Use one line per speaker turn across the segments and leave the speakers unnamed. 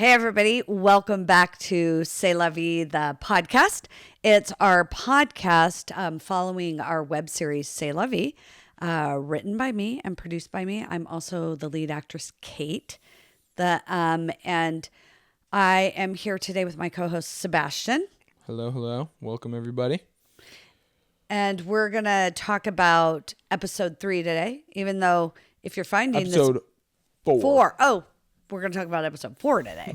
Hey, everybody. Welcome back to C'est La Vie, the podcast. It's our podcast following our web series, C'est La Vie, written by me and produced by me. I'm also the lead actress, Kate. And I am here today with my co-host, Sebastian.
Hello, hello. Welcome, everybody.
And we're going to talk about episode 3 today, even though if you're finding
Episode
this... 4. Oh, we're going to talk about episode 4 today,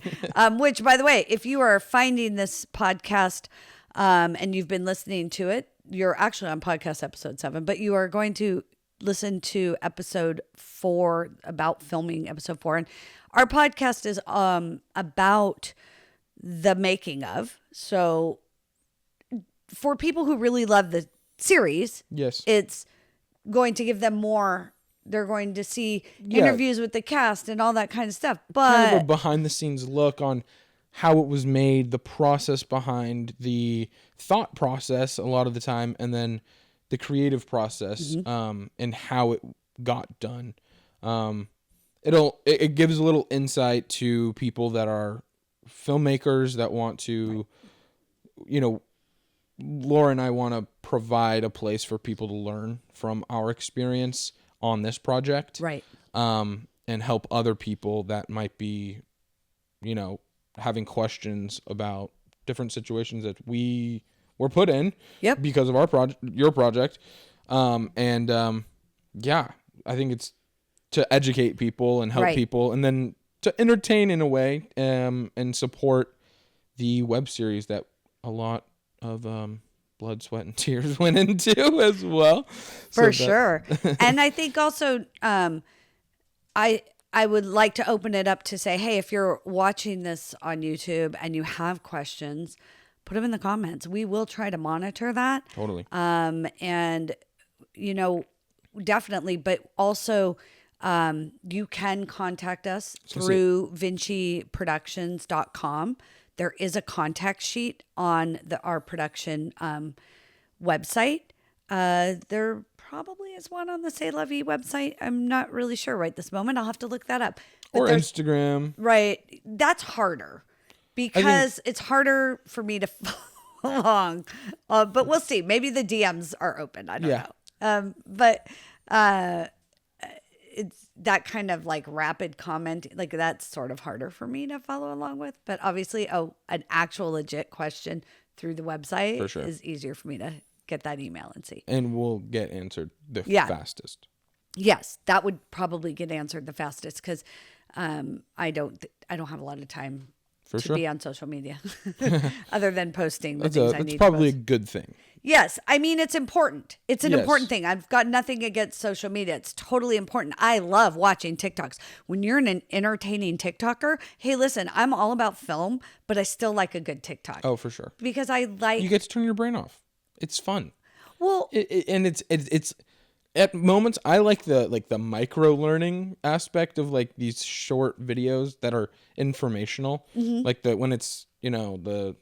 which, by the way, if you are finding this podcast and you've been listening to it, you're actually on podcast episode 7, but you are going to listen to episode 4 about filming episode 4. And our podcast is about the making of. So for people who really love the series,
yes,
it's going to give them more. They're going to see interviews with the cast and all that kind of stuff. But
kind of a behind the scenes look on how it was made, the process behind the thought process a lot of the time, and then the creative process, and how it got done. It gives a little insight to people that are filmmakers that want to, Laura and I want to provide a place for people to learn from our experience on this project,
right?
And help other people that might be, having questions about different situations that we were put in, because of your project, I think it's to educate people and help people, and then to entertain in a way, and support the web series that a lot of blood, sweat, and tears went into as well.
For sure. And I think also I would like to open it up to say, hey, if you're watching this on YouTube and you have questions, put them in the comments. We will try to monitor that.
Totally.
And, definitely. But also you can contact us through vinciproductions.com. There is a contact sheet on our production website. There probably is one on the C'est La Vie website. I'm not really sure right this moment. I'll have to look that up. But
or Instagram.
Right. That's harder because it's harder for me to follow along. But we'll see. Maybe the DMs are open. I don't know. But it's that kind of like rapid comment, like that's sort of harder for me to follow along with. But obviously, an actual legit question through the website is easier for me to get that email and see.
And will get answered the fastest.
Yes, that would probably get answered the fastest because I don't have a lot of time to be on social media other than posting the things I need to post.
That's probably a good thing.
Yes. I mean, it's important. It's an important thing. I've got nothing against social media. It's totally important. I love watching TikToks. When you're an entertaining TikToker, hey, listen, I'm all about film, but I still like a good TikTok.
Oh, for sure.
Because I like...
You get to turn your brain off. It's fun.
Well...
And it's at moments, I like the micro learning aspect of like these short videos that are informational. Mm-hmm. Like when it's, the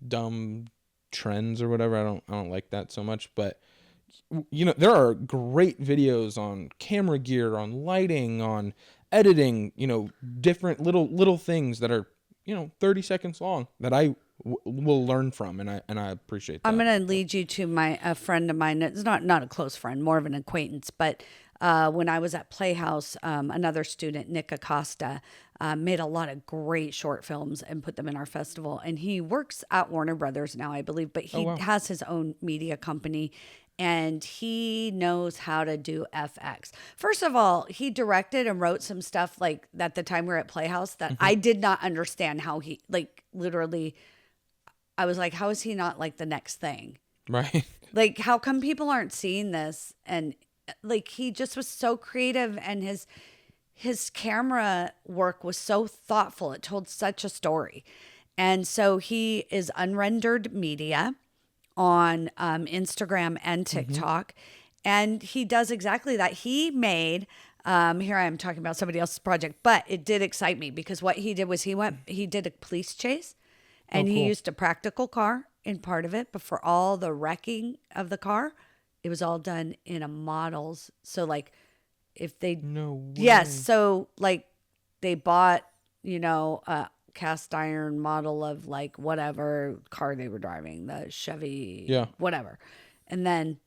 dumb trends or whatever. I don't like that so much, but there are great videos on camera gear, on lighting, on editing, different little things that are 30 seconds long that I will learn from, and I appreciate that.
I'm going to lead you to a friend of mine. It's not a close friend, more of an acquaintance, but when I was at Playhouse, another student, Nick Acosta, made a lot of great short films and put them in our festival. And he works at Warner Brothers now, I believe, but he has his own media company and he knows how to do FX. First of all, he directed and wrote some stuff like at the time we were at Playhouse that I did not understand how he, like, literally, I was like, how is he not like the next thing?
Right.
Like, how come people aren't seeing this? And like, he just was so creative, and his camera work was so thoughtful. It told such a story. And so he is unrendered media on Instagram and TikTok. And he does exactly that. He made, here I am talking about somebody else's project, but it did excite me because what he did was he did a police chase, and he used a practical car in part of it, but for all the wrecking of the car, it was all done in a models. So like if they,
no way.
Yes. So like they bought, a cast iron model of like whatever car they were driving, the Chevy, whatever. And then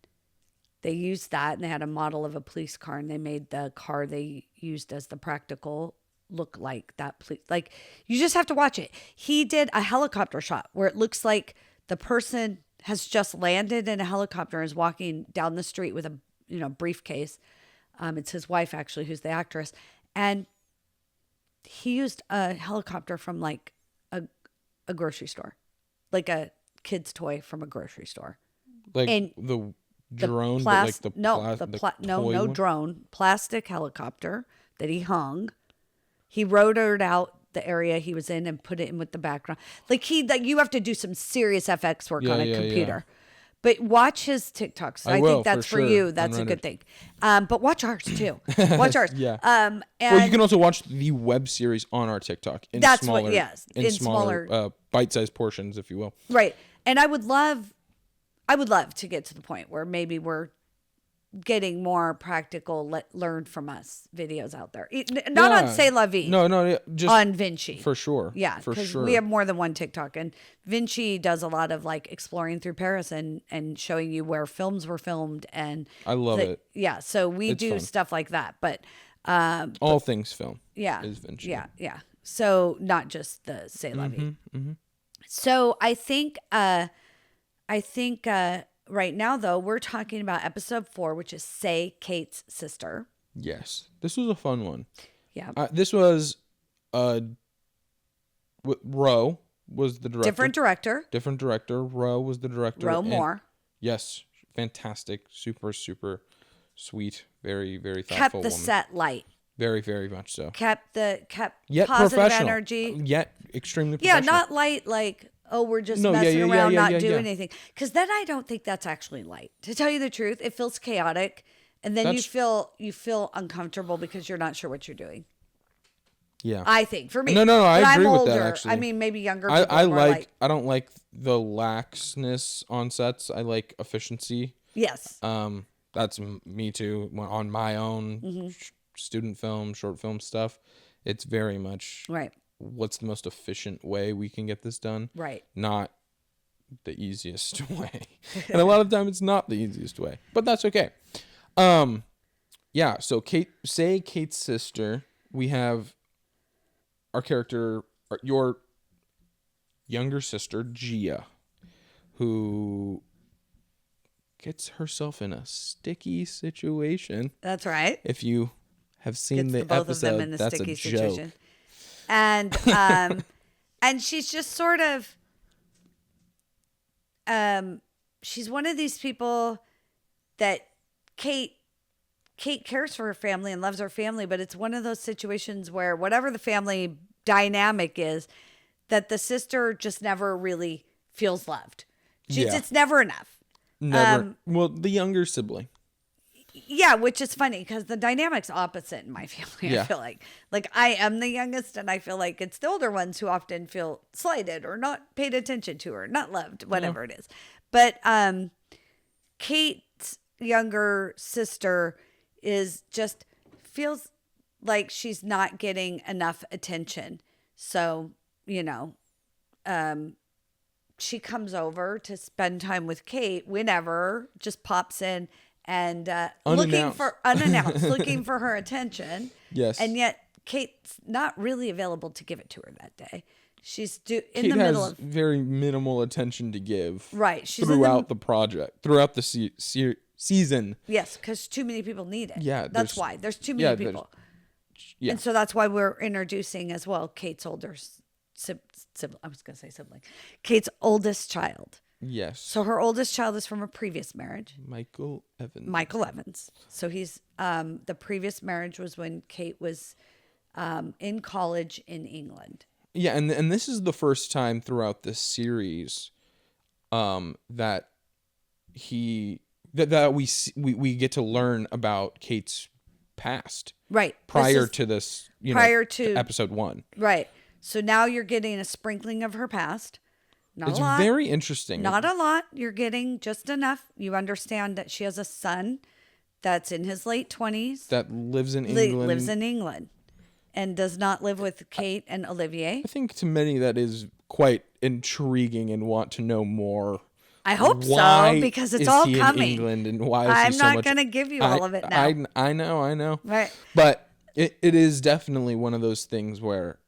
they used that, and they had a model of a police car, and they made the car they used as the practical look like that. Like, you just have to watch it. He did a helicopter shot where it looks like the person has just landed in a helicopter and is walking down the street with a briefcase. It's his wife, actually, who's the actress. And he used a helicopter from like a grocery store, like a kid's toy from a grocery store.
Like
and
the drone,
no drone, plastic helicopter that he hung. He rotored out the area he was in and put it in with the background. Like you have to do some serious FX work on a computer. Yeah. But watch his TikToks. I think that's for you. That's a good thing. But watch ours too. Watch ours.
Yeah. And you can also watch the web series on our TikTok in smaller bite-sized portions, if you will.
Right. And I would love to get to the point where maybe we're getting more practical learn from us videos out there. Not on C'est La Vie.
No, just
on Vinci.
For sure.
Yeah, because we have more than one TikTok, and Vinci does a lot of like exploring through Paris and showing you where films were filmed, and
I love it.
Yeah, so we do fun stuff like that, but
all things film.
Yeah,
is Vinci.
Yeah. So not just the C'est La Vie. So I think right now, though, we're talking about episode 4, which is Say Kate's Sister.
Yes. This was a fun one.
Yeah.
This was Roe was the director. Different director. Roe was the director.
Roe Moore.
Yes. Fantastic. Super, super sweet. Very, very thoughtful
Kept the
woman.
Set light.
Very, very much so.
Kept
yet
positive energy.
Yet extremely professional.
Yeah, not light like, oh, we're just messing around, not doing anything. Because then I don't think that's actually light. To tell you the truth, it feels chaotic. And then you feel uncomfortable because you're not sure what you're doing.
Yeah.
I think, for me.
No, I agree with
older.
that, actually.
I mean, maybe younger people
I don't like the laxness on sets. I like efficiency.
Yes.
That's me too. On my own student film, short film stuff, it's very much
right.
What's the most efficient way we can get this done?
Right.
Not the easiest way. And a lot of time it's not the easiest way, but that's okay. Yeah. So Kate's sister, we have our character, your younger sister, Gia, who gets herself in a sticky situation.
That's right.
If you have seen the episode, of them in the that's sticky a joke. Situation.
And and she's just sort of she's one of these people that Kate cares for her family and loves her family, but it's one of those situations where whatever the family dynamic is, that the sister just never really feels loved. It's never enough.
Never. Well, the younger sibling.
Yeah, which is funny because the dynamic's opposite in my family. Yeah. I feel like I am the youngest, and I feel like it's the older ones who often feel slighted or not paid attention to or not loved, whatever it is. But Kate's younger sister feels like she's not getting enough attention. So, she comes over to spend time with Kate whenever, just pops in and unannounced, looking for her attention.
Yes.
And yet Kate's not really available to give it to her that day. She's in
Kate
the middle
has
of
very minimal attention to give.
Right. She's
throughout the project, throughout the season.
Yes, because too many people need it.
Yeah.
That's why. There's too many people. Yeah. And so that's why we're introducing as well Kate's older sibling. I was going to say sibling. Kate's oldest child.
Yes.
So her oldest child is from a previous marriage.
Michael Evans.
So he's the previous marriage was when Kate was in college in England.
Yeah, and this is the first time throughout this series that we get to learn about Kate's past.
Right.
Prior to episode 1.
Right. So now you're getting a sprinkling of her past. Not
it's
a lot.
Very interesting.
Not a lot. You're getting just enough. You understand that she has a son that's in his late 20s.
That lives in England.
and does not live with Kate and Olivier.
I think to many that is quite intriguing and want to know more.
I hope
Why
so, because it's
is
all
he
coming.
in England, and why is
I'm
he so
not
much?
going to give you all of it now.
I know.
Right.
But it is definitely one of those things where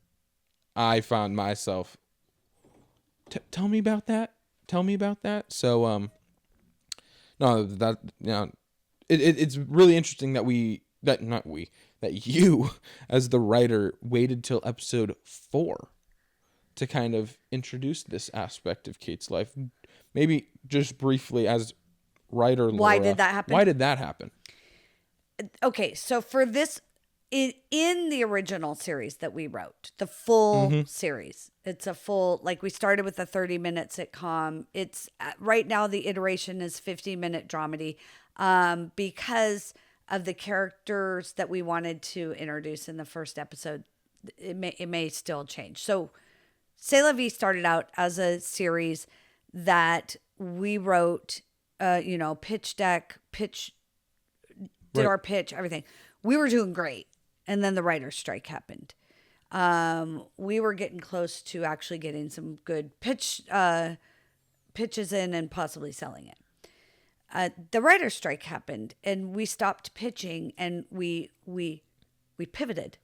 I found myself. Tell me about that. Tell me about that. So no, that it's really interesting that that you as the writer waited till episode 4 to kind of introduce this aspect of Kate's life. Maybe just briefly as writer Laura,
Why did that happen?
Why did that happen?
Okay, so for this, in the original series that we wrote, the full series, it's a full, like we started with a 30-minute sitcom. It's right now the iteration is 50-minute dramedy because of the characters that we wanted to introduce in the first episode. It may still change. So C'est La Vie started out as a series that we wrote, pitch deck, did our pitch, everything. We were doing great. And then the writer's strike happened. We were getting close to actually getting some good pitches in and possibly selling it. The writer's strike happened and we stopped pitching and we pivoted.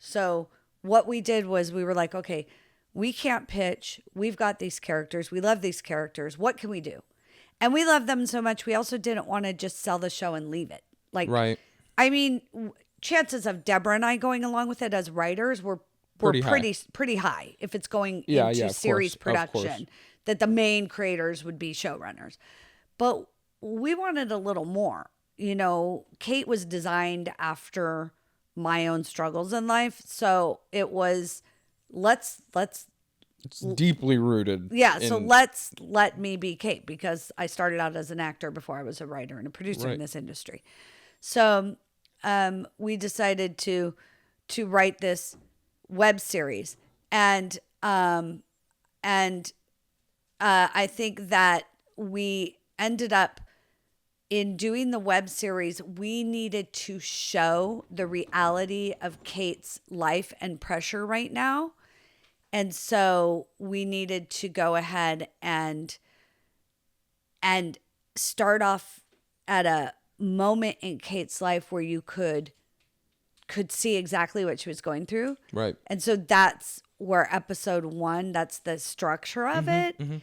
So what we did was we were like, okay, we can't pitch. We've got these characters. We love these characters. What can we do? And we love them so much. We also didn't want to just sell the show and leave it. Like, right. I mean, chances of Deborah and I going along with it as writers were pretty high if it's going into series production, that the main creators would be showrunners. But we wanted a little more. Kate was designed after my own struggles in life. So it was, it's
deeply rooted.
Yeah. So let me be Kate, because I started out as an actor before I was a writer and a producer in this industry. So we decided to write this web series, and I think that we ended up in doing the web series. We needed to show the reality of Kate's life and pressure right now, and so we needed to go ahead and start off at a moment in Kate's life where you could see exactly what she was going through.
Right.
And so that's where episode 1, that's the structure of it. Mm-hmm.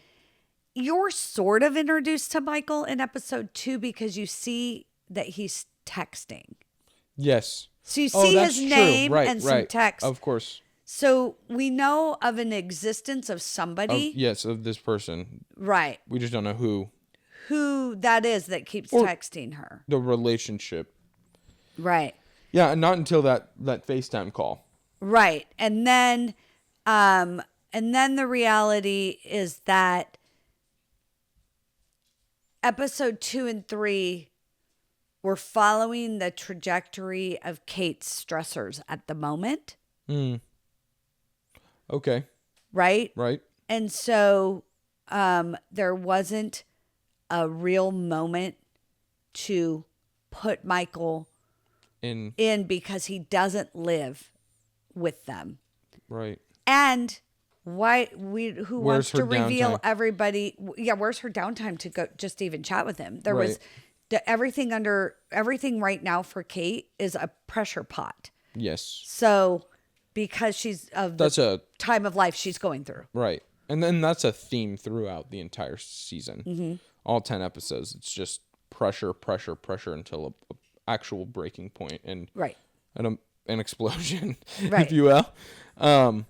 You're sort of introduced to Michael in episode 2 because you see that he's texting.
Yes.
So you see his name and some text.
Of course.
So we know of an existence of somebody.
Of this person.
Right.
We just don't know who
that is that keeps texting her.
The relationship.
Right.
Yeah, and not until that FaceTime call.
Right. And then the reality is that episode 2 and 3 were following the trajectory of Kate's stressors at the moment.
Okay.
Right?
Right.
And so there wasn't a real moment to put Michael in because he doesn't live with them.
Right.
And who wants to reveal everybody? Yeah, where's her downtime to go just even chat with him? There was everything right now for Kate is a pressure pot.
Yes.
So because she's of the time of life she's going through.
Right. And then that's a theme throughout the entire season. Mm-hmm. All 10 episodes. It's just pressure until a actual breaking point and an explosion, if you will. And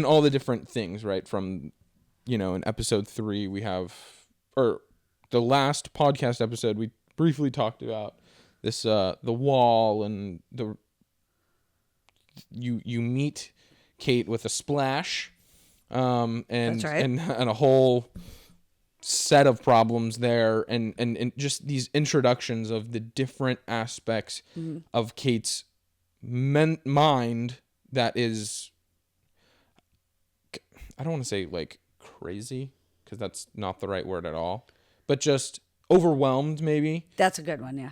all the different things, right? From, in episode 3, we have, or the last podcast episode, we briefly talked about this, the wall and you meet Kate with a splash, and a whole set of problems there, and just these introductions of the different aspects of Kate's mind that is, I don't want to say like crazy, because that's not the right word at all, but just overwhelmed, maybe.
That's a good one, yeah.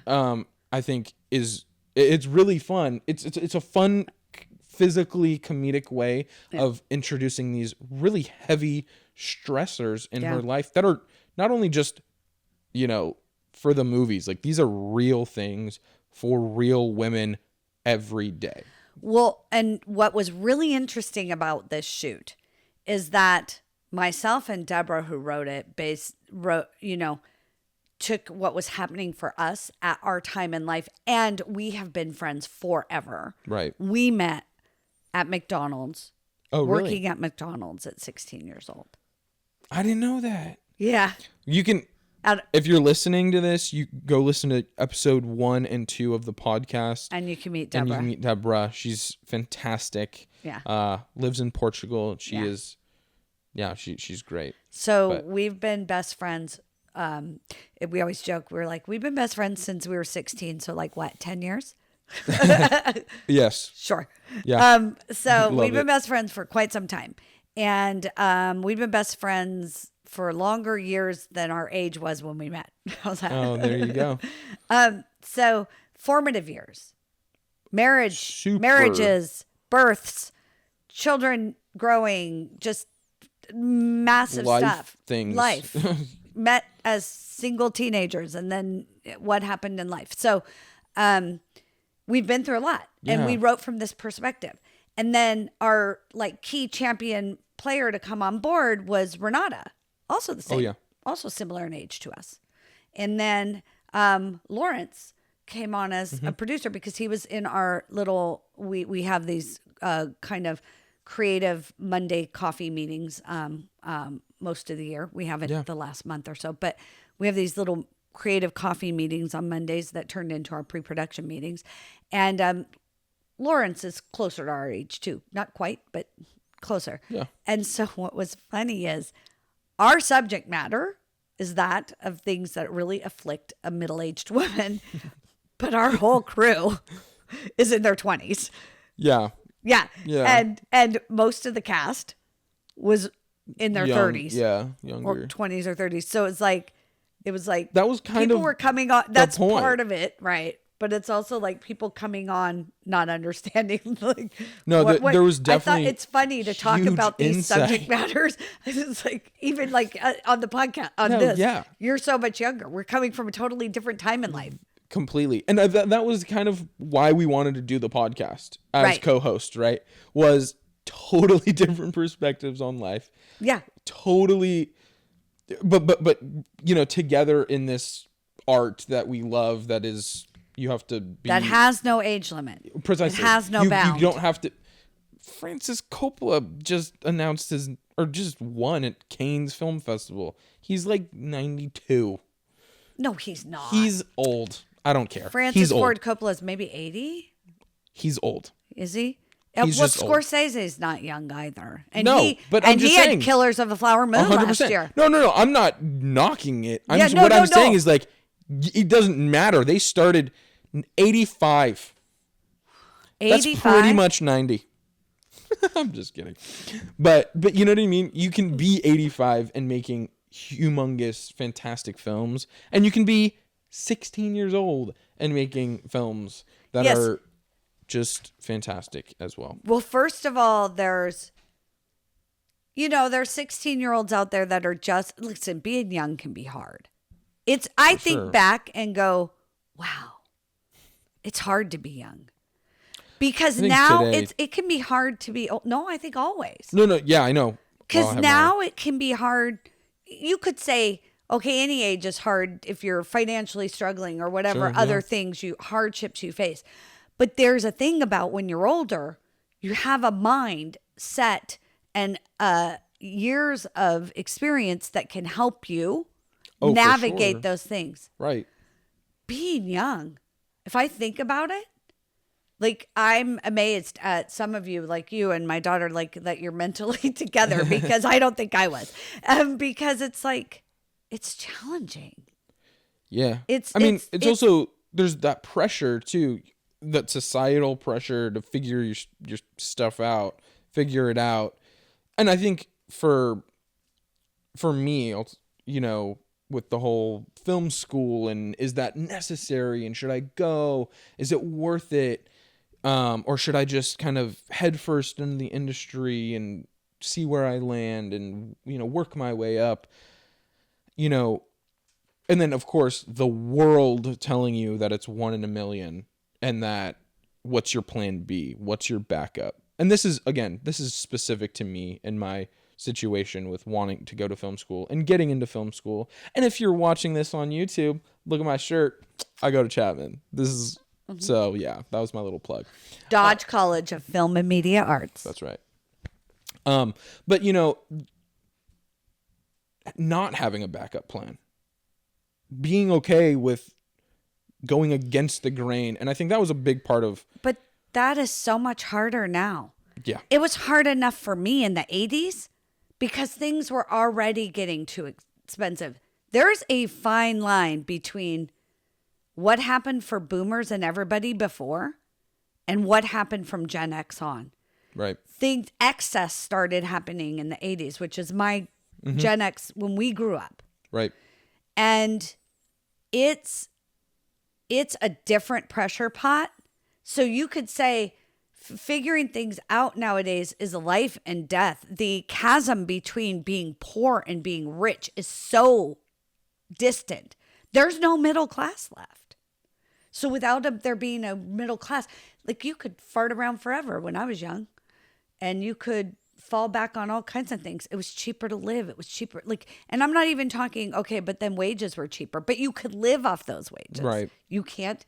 I think it's really fun. It's a fun physically comedic way of introducing these really heavy stressors in her life that are not only just, for the movies. Like, these are real things for real women every day.
Well, and what was really interesting about this shoot is that myself and Deborah, who wrote it, took what was happening for us at our time in life, and we have been friends forever.
Right.
We met at McDonald's.
Oh, really?
Working at McDonald's at 16 years old.
I didn't know that.
Yeah.
You can, if you're listening to this, you go listen to episode 1 and 2 of the podcast.
And you can meet Deborah.
She's fantastic.
Yeah.
Lives in Portugal. She's great.
So we've been best friends. We always joke, we're like, we've been best friends since we were 16. So like what, 10 years?
Yes.
Sure.
Yeah.
So we've been best friends for quite some time. And we've been best friends for longer years than our age was when we met. How's that?
Oh, there you go.
So formative years, marriages, births, children growing, just massive stuff. Life. Met as single teenagers, and then what happened in life. So we've been through a lot, and we wrote from this perspective. And then our key champion player to come on board was Renata, also the same, also similar in age to us. And then Lawrence came on as a producer because he was in our little, we have these kind of creative Monday coffee meetings most of the year. We haven't the last month or so, but we have these little creative coffee meetings on Mondays that turned into our pre-production meetings. And Lawrence is closer to our age too. Not quite, but closer.
Yeah.
And so what was funny is our subject matter is that of things that really afflict a middle-aged woman, but our whole crew is in their 20s.
Yeah.
Yeah.
Yeah.
And most of the cast was in their 30s.
Yeah, younger.
Or 20s or 30s. So it was like
that was kind
people
of
were coming on. That's
point.
Part of it, right? But it's also like people coming on not understanding.
There was definitely.
I thought it's funny to talk about these subject matters. It's like even on the podcast on this.
Yeah.
You're so much younger. We're coming from a totally different time in life.
Completely. And that was kind of why we wanted to do the podcast as co-host, right? Was totally different perspectives on life.
Yeah.
Totally. But together in this art that we love, that is, you have to be. That
has no age limit.
Precisely.
It has no bound.
You don't have to. Francis Coppola just announced just won at Cannes Film Festival. He's like 92.
No, he's not.
He's old. I don't care.
Francis Ford Coppola is maybe 80.
He's old.
Is he?
He's just
Scorsese's not young either. And
he
had Killers of the Flower Moon
100%.
last year.
No. I'm not knocking it. I'm saying is it doesn't matter. They started in 85. 85? That's pretty much 90. I'm just kidding. But you know what I mean? You can be 85 and making humongous, fantastic films. And you can be 16 years old and making films that are just fantastic as well.
Well, first of all, there's 16-year-olds out there that are just, listen, being young can be hard. I think back and go, wow, it's hard to be young. Because now it can be hard to be, no, I think always.
No, yeah, I know.
Because now it can be hard. You could say, okay, any age is hard if you're financially struggling or whatever other things, hardships you face. But there's a thing about when you're older, you have a mind set and years of experience that can help you navigate those things.
Right.
Being young, if I think about it, I'm amazed at some of you, like you and my daughter, that you're mentally together, because I don't think I was. Because it's challenging.
Yeah. It's also, there's that pressure too, that societal pressure to figure your stuff out, figure it out. And I think for me, with the whole film school and is that necessary and should I go? Is it worth it? Or should I just kind of head first into the industry and see where I land and, work my way up, and then of course the world telling you that it's 1 in a million and that what's your plan B? What's your backup? And this is specific to me and my situation with wanting to go to film school and getting into film school. And if you're watching this on YouTube, look at my shirt. I go to Chapman. This is, so yeah, that was my little plug.
Dodge College of Film and Media Arts.
That's right. But not having a backup plan, being okay with going against the grain. And I think that was a big part of.
But that is so much harder now.
Yeah.
It was hard enough for me in the 80s because things were already getting too expensive. There's a fine line between what happened for boomers and everybody before and what happened from Gen X on.
Right.
Excess started happening in the 80s, which is my Gen X when we grew up.
Right.
And it's a different pressure pot. So you could say figuring things out nowadays is life and death. The chasm between being poor and being rich is so distant. There's no middle class left. So without there being a middle class, like you could fart around forever when I was young and you could fall back on all kinds of things. It was cheaper to live. It was cheaper. And I'm not even talking, okay, but then wages were cheaper, but you could live off those wages.
Right.
You can't,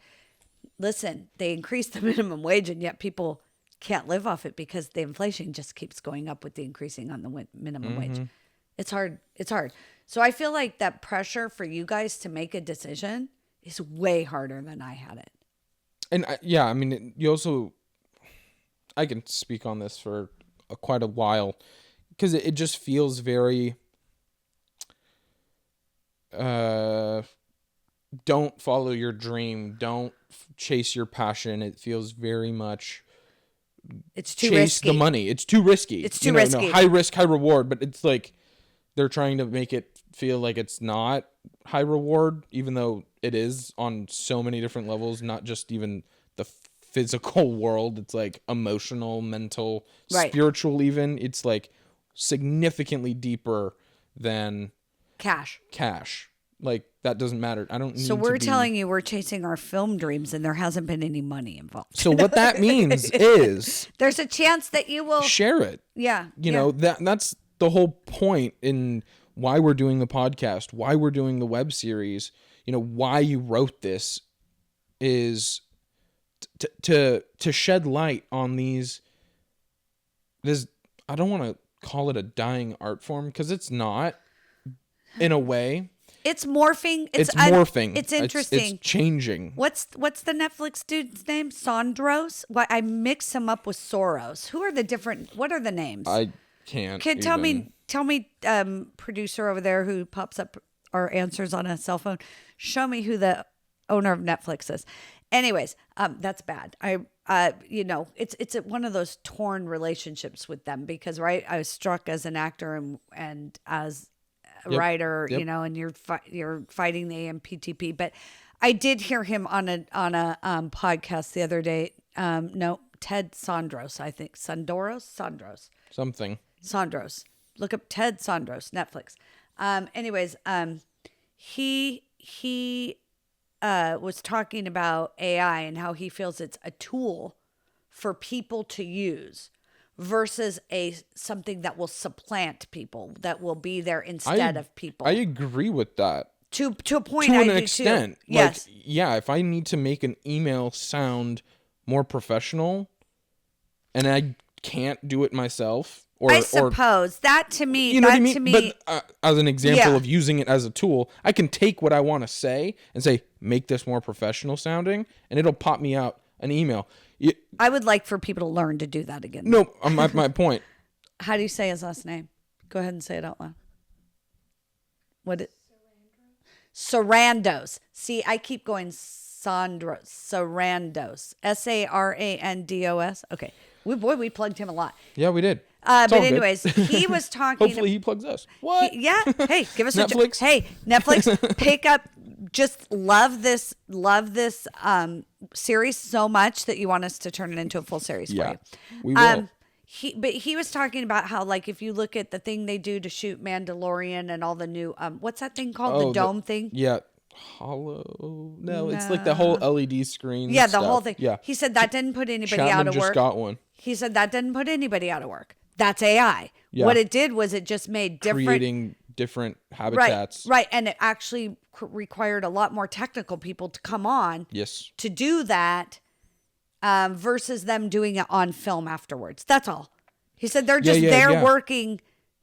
listen, they increased the minimum wage and yet people can't live off it because the inflation just keeps going up with the increasing on the minimum wage. It's hard. It's hard. So I feel like that pressure for you guys to make a decision is way harder than I had it.
And I can speak on this for quite a while because it just feels very, don't follow your dream. Don't chase your passion. It feels very much,
it's too
chase
risky.
the money. It's too risky.
It's too risky.
No, high risk, high reward, but it's like they're trying to make it feel like it's not high reward, even though it is on so many different levels, not just even the physical world. It's like emotional, mental,
right.
Spiritual even. It's like significantly deeper than
cash.
Like that doesn't matter. I don't need
So we're
to
telling you we're chasing our film dreams and there hasn't been any money involved.
So what that means is
there's a chance that you will
share it.
Yeah.
You know, that's the whole point in why we're doing the podcast, why we're doing the web series, why you wrote this is to shed light on this, I don't want to call it a dying art form because it's not in a way.
It's morphing.
It's morphing.
It's interesting.
It's changing.
What's the Netflix dude's name? Sondros? Why I mix him up with Soros. What are the names?
I can't.
Tell me, producer over there who pops up or answers on a cell phone. Show me who the owner of Netflix is. Anyways, that's bad. It's one of those torn relationships with them because, right, I was struck as an actor and as a writer, and you're fighting the AMPTP. But I did hear him on a podcast the other day. Ted Sondros, I think. Sondros.
Something.
Sondros. Look up Ted Sondros, Netflix. He was talking about AI and how he feels it's a tool for people to use versus something that will supplant people, that will be there instead of people.
I agree with that.
To a point,
to
I
an
do
extent.
too. Yes.
If I need to make an email sound more professional and I can't do it myself,
I suppose that to me,
you know what I mean? But as an example of using it as a tool, I can take what I want to say and say, make this more professional sounding, and it'll pop me out an email.
I would like for people to learn to do that again.
No, my point.
How do you say his last name? Go ahead and say it out loud. Sarandos. See, I keep going Sarandos. Sarandos. Okay. We plugged him a lot.
Yeah, we did.
But anyways, he was talking.
Hopefully he plugs us. What?
Hey, give us
Netflix.
Hey, Netflix, pick up. Just love this series so much that you want us to turn it into a full series for you.
We will.
He was talking about how, like, if you look at the thing they do to shoot Mandalorian and all the new what's that thing called, the dome thing?
Yeah, hollow. No, it's like the whole LED screen.
Yeah, the
stuff.
whole thing.
Yeah,
he said that didn't put anybody
Chapman
out of
just
work.
got one.
He said that didn't put anybody out of work. That's AI.
Yeah.
What it did was it just made
Creating different habitats.
Right, and it actually required a lot more technical people to come on.
Yes.
To do that, versus them doing it on film afterwards. That's all. He said they're just working,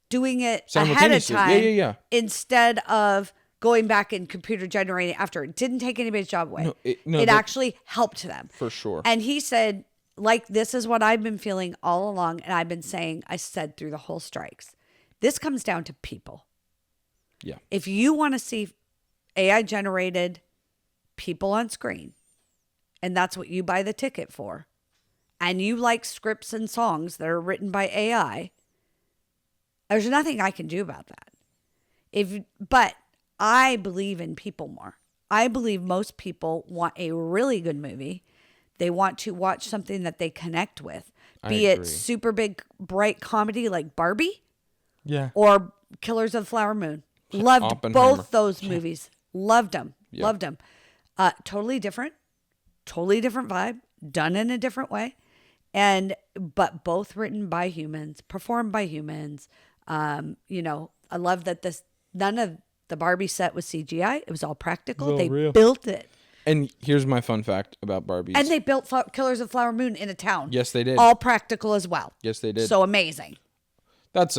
doing it ahead of time.
Yeah.
Instead of going back and computer generating after. It didn't take anybody's job away. It actually helped them.
For sure.
And he said, like, this is what I've been feeling all along. And I've been saying, I said through the whole strikes, this comes down to people.
Yeah.
If you want to see AI generated people on screen, and that's what you buy the ticket for, and you like scripts and songs that are written by AI, there's nothing I can do about that. But I believe in people more. I believe most people want a really good movie. They want to watch something that they connect with, be it super big, bright comedy like Barbie, or Killers of the Flower Moon. Loved both those movies. Loved them.
Yeah.
Loved them. Totally different vibe, done in a different way, but both written by humans, performed by humans. I love that none of the Barbie set was CGI. It was all practical. They built it.
And here's my fun fact about Barbie.
And they built Killers of the Flower Moon in a town.
Yes, they did.
All practical as well.
Yes, they did.
So amazing.
That's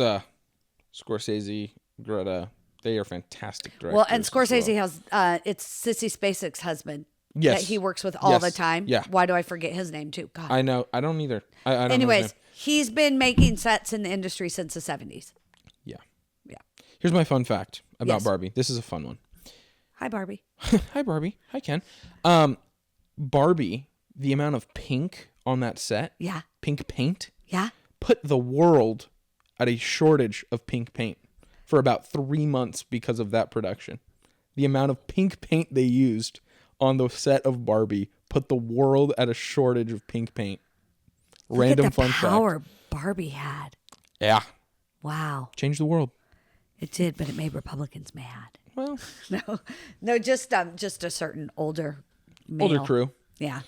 Scorsese, Greta. They are fantastic directors.
Well, and Scorsese has it's Sissy Spacek's husband.
Yes.
That he works with all the time.
Yeah.
Why do I forget his name too? God.
I know. I don't either. I don't
Anyways,
know his name.
he's been making sets in the industry since the 70s.
Yeah.
Yeah.
Here's my fun fact about Barbie. This is a fun one.
Hi, Barbie.
Hi, Barbie. Hi, Ken. Barbie, the amount of pink on that set.
Yeah.
Pink paint.
Yeah.
Put the world at a shortage of pink paint for about 3 months because of that production. The amount of pink paint they used on the set of Barbie put the world at a shortage of pink paint. Random fun fact.
Look at the power Barbie had.
Yeah.
Wow.
Changed the world.
It did, but it made Republicans mad.
Well,
no, just a certain older male.
crew.
Yeah.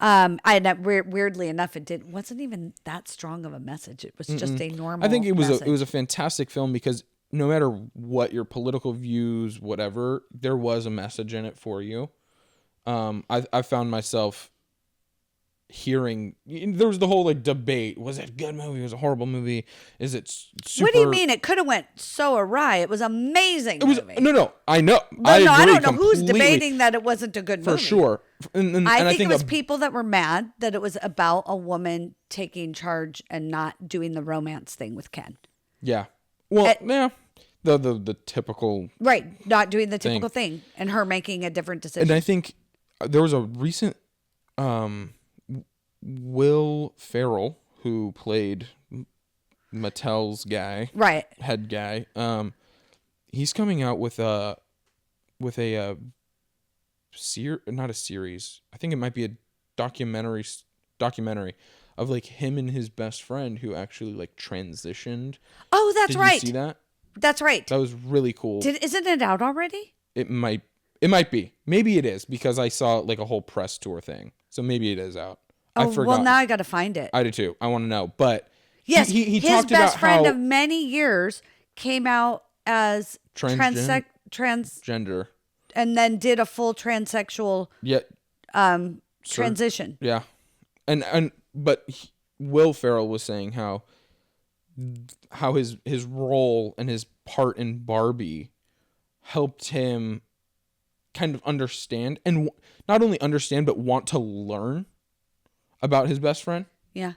Weirdly enough, it wasn't even that strong of a message. It was just a normal.
I think it was
message.
a fantastic film because no matter what your political views, whatever, there was a message in it for you. I found myself hearing there was the whole like debate: was it a good movie? Was it a horrible movie? Is it super?
What do you mean? It could have went so awry. It was amazing.
It was
movie.
No. I know.
I don't know
completely.
who's debating that it wasn't a good movie.
For sure. And
I think it was people that were mad that it was about a woman taking charge and not doing the romance thing with Ken.
Yeah. Well, yeah. The typical
not doing the typical thing and her making a different decision.
And I think there was a recent Will Ferrell, who played Mattel's guy, head guy. He's coming out with a not a series. I think it might be a documentary of like him and his best friend who actually like transitioned.
Oh, that's right.
Did you see that?
That's right.
That was really cool.
Isn't it out already?
It might be. Maybe it is because I saw like a whole press tour thing. So maybe it is out.
Oh,
I forgot.
Well, now I got to find it.
I do too. I want to know. But
yes,
he
his
talked
best
about
friend
how
of many years came out as transgender, and then did a full transsexual transition.
Yeah, but Will Ferrell was saying how his role and his part in Barbie helped him kind of understand, and not only understand but want to learn about his best friend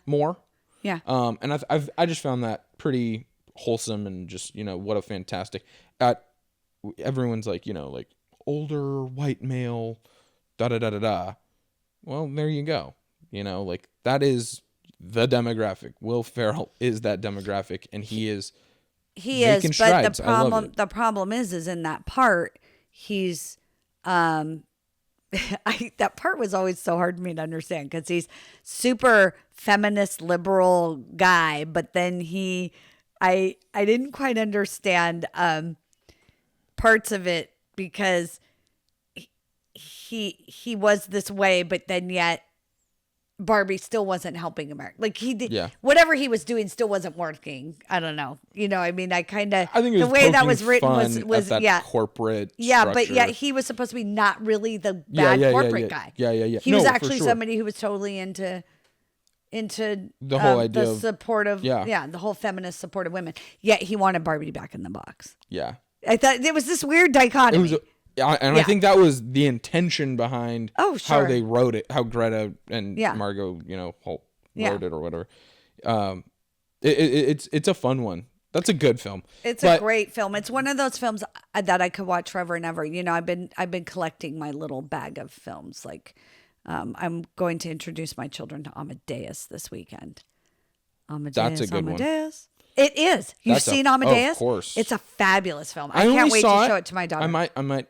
more.
Yeah.
And I just found that pretty wholesome, and just, what a fantastic everyone's like, like older white male da da da da da. Well, there you go. Like that is the demographic. Will Ferrell is that demographic, and he is making strides.
But the problem is in that part he's that part was always so hard for me to understand because he's super feminist liberal guy, but then I didn't quite understand parts of it because he was this way, but then yet Barbie still wasn't helping America. Like he did, whatever he was doing still wasn't working. I don't know. I mean, I think the way that was written was
that corporate.
But he was supposed to be not really the bad corporate guy.
Yeah.
He was actually somebody who was totally into
the whole idea
the supportive, the whole feminist support of women. Yet he wanted Barbie back in the box.
Yeah,
I thought it was this weird dichotomy.
I think that was the intention behind how they wrote it, how Greta and Margot, wrote it or whatever. It's a fun one. That's a good film.
It's a great film. It's one of those films that I could watch forever and ever. I've been collecting my little bag of films. Like, I'm going to introduce my children to Amadeus this weekend.
That's a good one.
It is. You've seen Amadeus?
Of course.
It's a fabulous film. I can't wait to show it to my daughter.
I might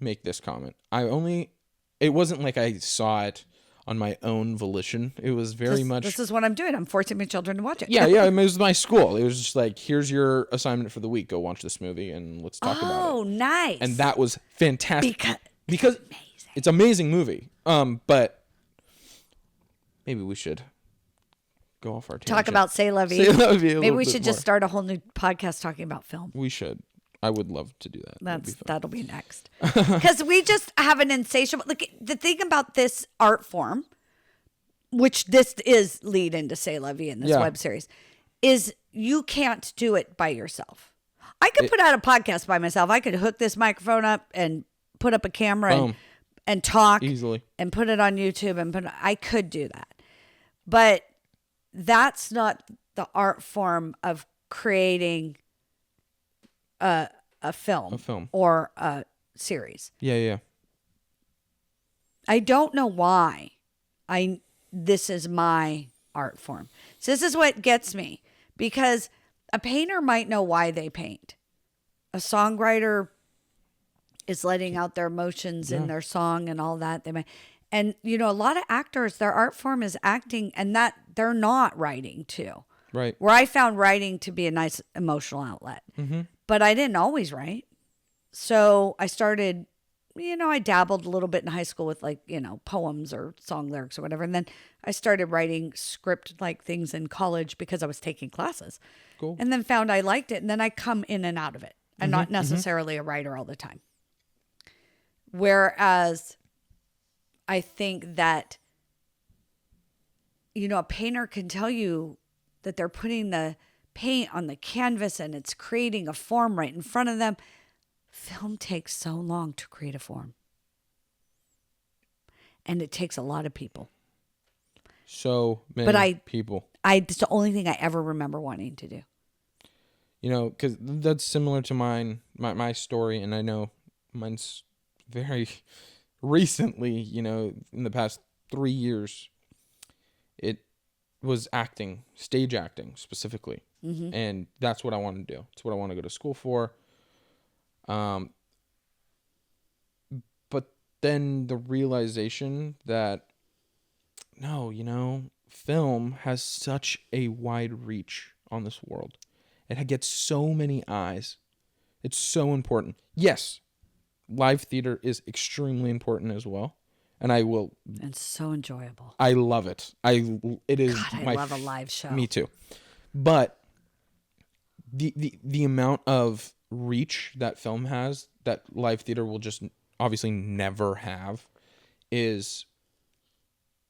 make this comment. It wasn't like I saw it on my own volition. It was very much.
This is what I'm doing. I'm forcing my children to watch it.
Yeah. It was my school. It was just like, here's your assignment for the week. Go watch this movie and let's talk about it.
Oh, nice.
And that was fantastic because
amazing.
It's an amazing movie. But maybe we should go off our tangent.
Talk about C'est La Vie. Maybe we should just start a whole new podcast talking about film.
We should. I would love to do that.
That'll be next. Because we just have an insatiable. Look, the thing about this art form, which this is lead into C'est La Vie in this web series, is you can't do it by yourself. I could put out a podcast by myself. I could hook this microphone up and put up a camera and talk
easily
and put it on YouTube I could do that. But that's not the art form of creating a film or a series.
Yeah.
I don't know why this is my art form. So this is what gets me, because a painter might know why they paint. A songwriter is letting out their emotions in their song and all that. And a lot of actors, their art form is acting, and that they're not writing too.
Right.
Where I found writing to be a nice emotional outlet. Mm-hmm. But I didn't always write. So I started, I dabbled a little bit in high school with poems or song lyrics or whatever. And then I started writing script-like things in college because I was taking classes.
Cool.
And then found I liked it. And then I come in and out of it. I'm not necessarily a writer all the time. Whereas I think that, a painter can tell you that they're putting the paint on the canvas and it's creating a form right in front of them. Film takes so long to create a form. And it takes a lot of people.
So many people.
It's the only thing I ever remember wanting to do.
Because that's similar to my story, and I know mine's very recently, in the past 3 years, it was acting, stage acting specifically. Mm-hmm. And that's what I want to do. It's what I want to go to school for. But then the realization that, no, film has such a wide reach on this world. It gets so many eyes. It's so important. Yes, live theater is extremely important as well. And I will.
It's so enjoyable.
I love it. It is.
God, I love a live show.
Me too. But the amount of reach that film has, that live theater will just obviously never have, is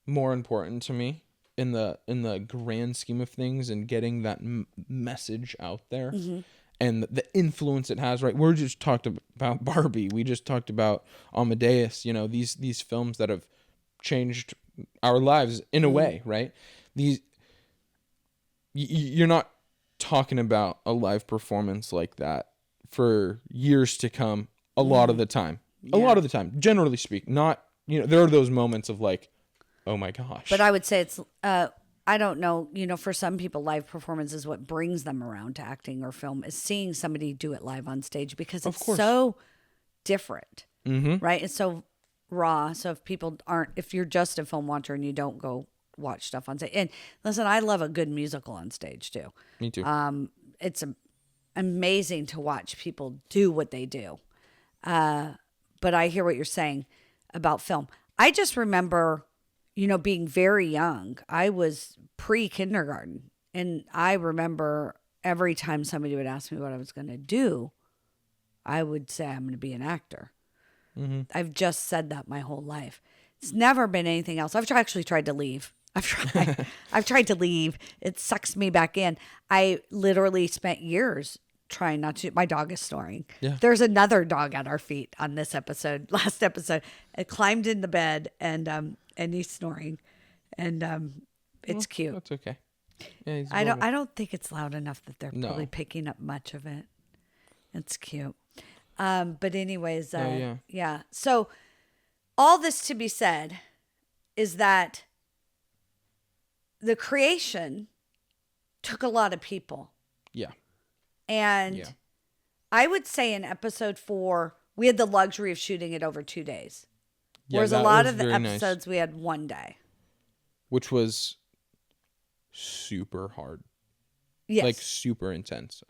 more important to me in the grand scheme of things, and getting that message out there. Mm-hmm. And the influence it has, right? We just talked about Barbie. We just talked about Amadeus. These films that have changed our lives in a way, right? You're not talking about a live performance like that for years to come. A lot of the time, generally speaking, not there are those moments of like, oh my gosh.
But I would say it's. I don't know, for some people, live performance is what brings them around to acting or film, is seeing somebody do it live on stage, because it's so different, right? It's so raw. So if you're just a film watcher and you don't go watch stuff on stage, and listen, I love a good musical on stage too.
Me too.
It's amazing to watch people do what they do. But I hear what you're saying about film. I just remember, being very young. I was pre-kindergarten, and I remember every time somebody would ask me what I was going to do, I would say I'm going to be an actor. Mm-hmm. I've just said that my whole life. It's never been anything else. I've actually tried to leave. I've tried to leave. It sucks me back in. I literally spent years trying not to. My dog is snoring.
Yeah.
There's another dog at our feet on this episode. Last episode, it climbed in the bed and he's snoring, and it's cute.
That's okay. Yeah,
I don't think it's loud enough that they're probably picking up much of it. It's cute. But anyways, yeah. So all this to be said is that the creation took a lot of people.
Yeah.
And I would say in episode 4, we had the luxury of shooting it over 2 days. Whereas a lot of the episodes we had 1 day.
Which was super hard.
Yes.
Like super intense.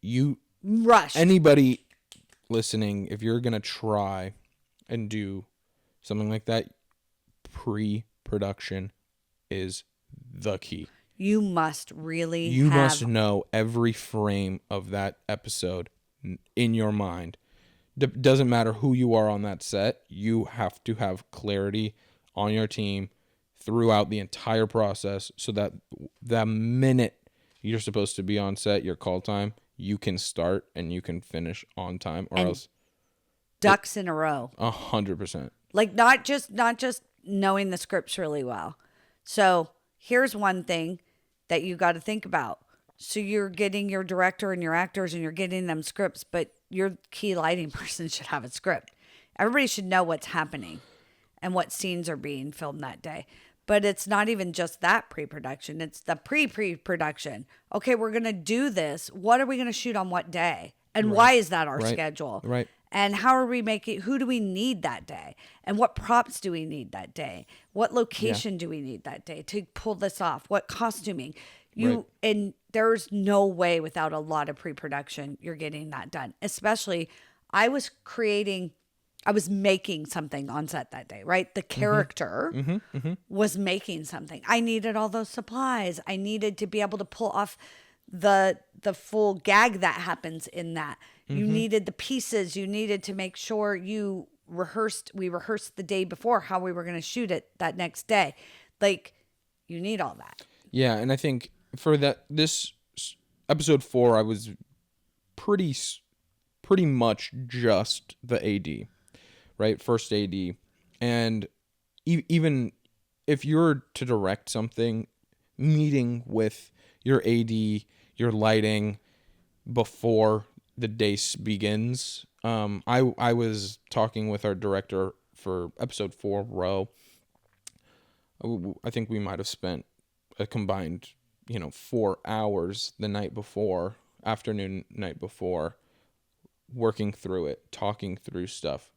You
rushed.
Anybody listening, if you're going to try and do something like that, pre-production is the key.
You must really
You must know every frame of that episode in your mind. Doesn't matter who you are on that set. You have to have clarity on your team throughout the entire process so that the minute you're supposed to be on set, your call time, you can start and you can finish on time, or else
ducks in a row.
100%.
Like not just knowing the scripts really well. So here's one thing that you got to think about. So you're getting your director and your actors and you're getting them scripts, but your key lighting person should have a script. Everybody should know what's happening and what scenes are being filmed that day. But it's not even just that pre-production. It's the pre-production. Okay, we're going to do this. What are we going to shoot on what day? And why is that our schedule?
Right.
And how are we who do we need that day? And what props do we need that day? What location do we need that day to pull this off? What costuming? And there's no way without a lot of pre-production you're getting that done. Especially, I was making something on set that day, right? The character was making something. I needed all those supplies. I needed to be able to pull off the full gag that happens in that. You needed the pieces. You needed to make sure we rehearsed the day before how we were going to shoot it that next day. Like, you need all that.
Yeah, and I think for this episode 4, I was pretty much just the AD, right? First AD. And even if you're to direct something, meeting with your AD, your lighting before the day begins. I was talking with our director for episode 4, Row. I think we might have spent a combined, 4 hours the night before, night before, working through it, talking through stuff.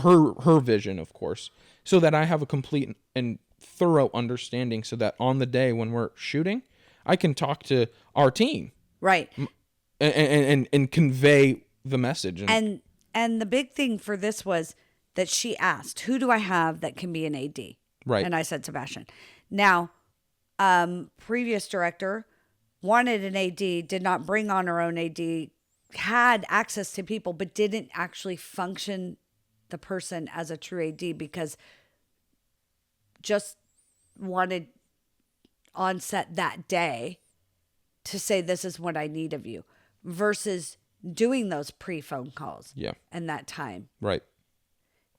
Her vision, of course, so that I have a complete and thorough understanding, so that on the day when we're shooting, I can talk to our team,
right,
and convey the message.
And the big thing for this was that she asked, "Who do I have that can be an AD?"
Right,
and I said Sebastian. Now, previous director wanted an AD, did not bring on her own AD, had access to people, but didn't actually function the person as a true AD because just wanted on set that day to say, this is what I need of you, versus doing those pre-phone calls.
Yeah.
And that time.
Right.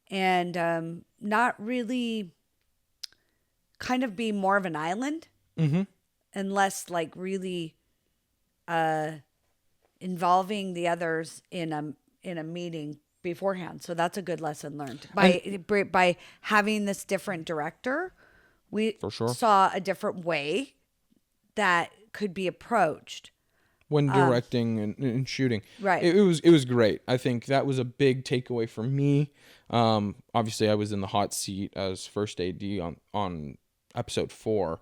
And not really kind of be more of an island.
Mm-hmm.
Unless like really involving the others in a meeting beforehand. So that's a good lesson learned. By having this different director, we
for sure
saw a different way that could be approached.
when directing and shooting.
Right.
It was great. I think that was a big takeaway for me. Obviously I was in the hot seat as first AD on episode 4.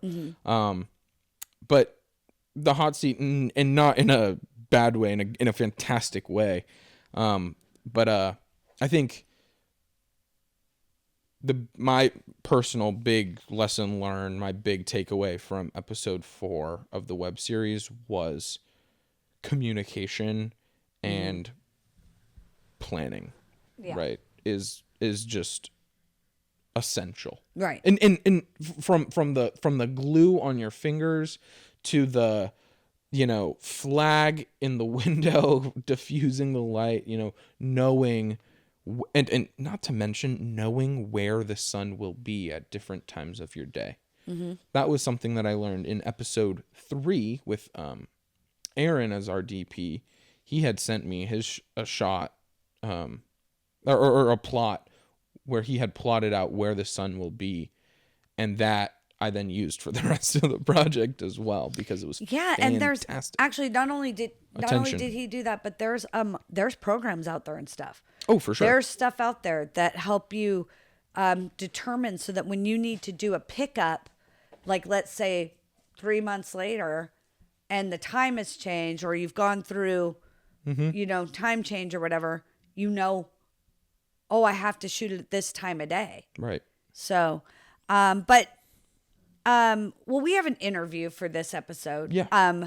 But the hot seat, and not in a bad way, in a fantastic way. But I think my personal big lesson learned, my big takeaway from episode 4 of the web series was communication and planning.
Yeah.
Right, is just essential.
Right.
And from the glue on your fingers to the flag in the window diffusing the light, knowing and not to mention knowing where the sun will be at different times of your day. That was something that I learned in episode 3 with Aaron as our DP. He had sent me a shot or a plot where he had plotted out where the sun will be, and that I then used for the rest of the project as well, because it was fantastic.
And there's actually not only did he do that, but there's programs out there and stuff.
Oh, for sure.
There's stuff out there that help you determine, so that when you need to do a pickup, like let's say 3 months later, and the time has changed, or you've gone through, time change or whatever, I have to shoot it at this time of day.
Right.
So, we have an interview for this episode.
Yeah.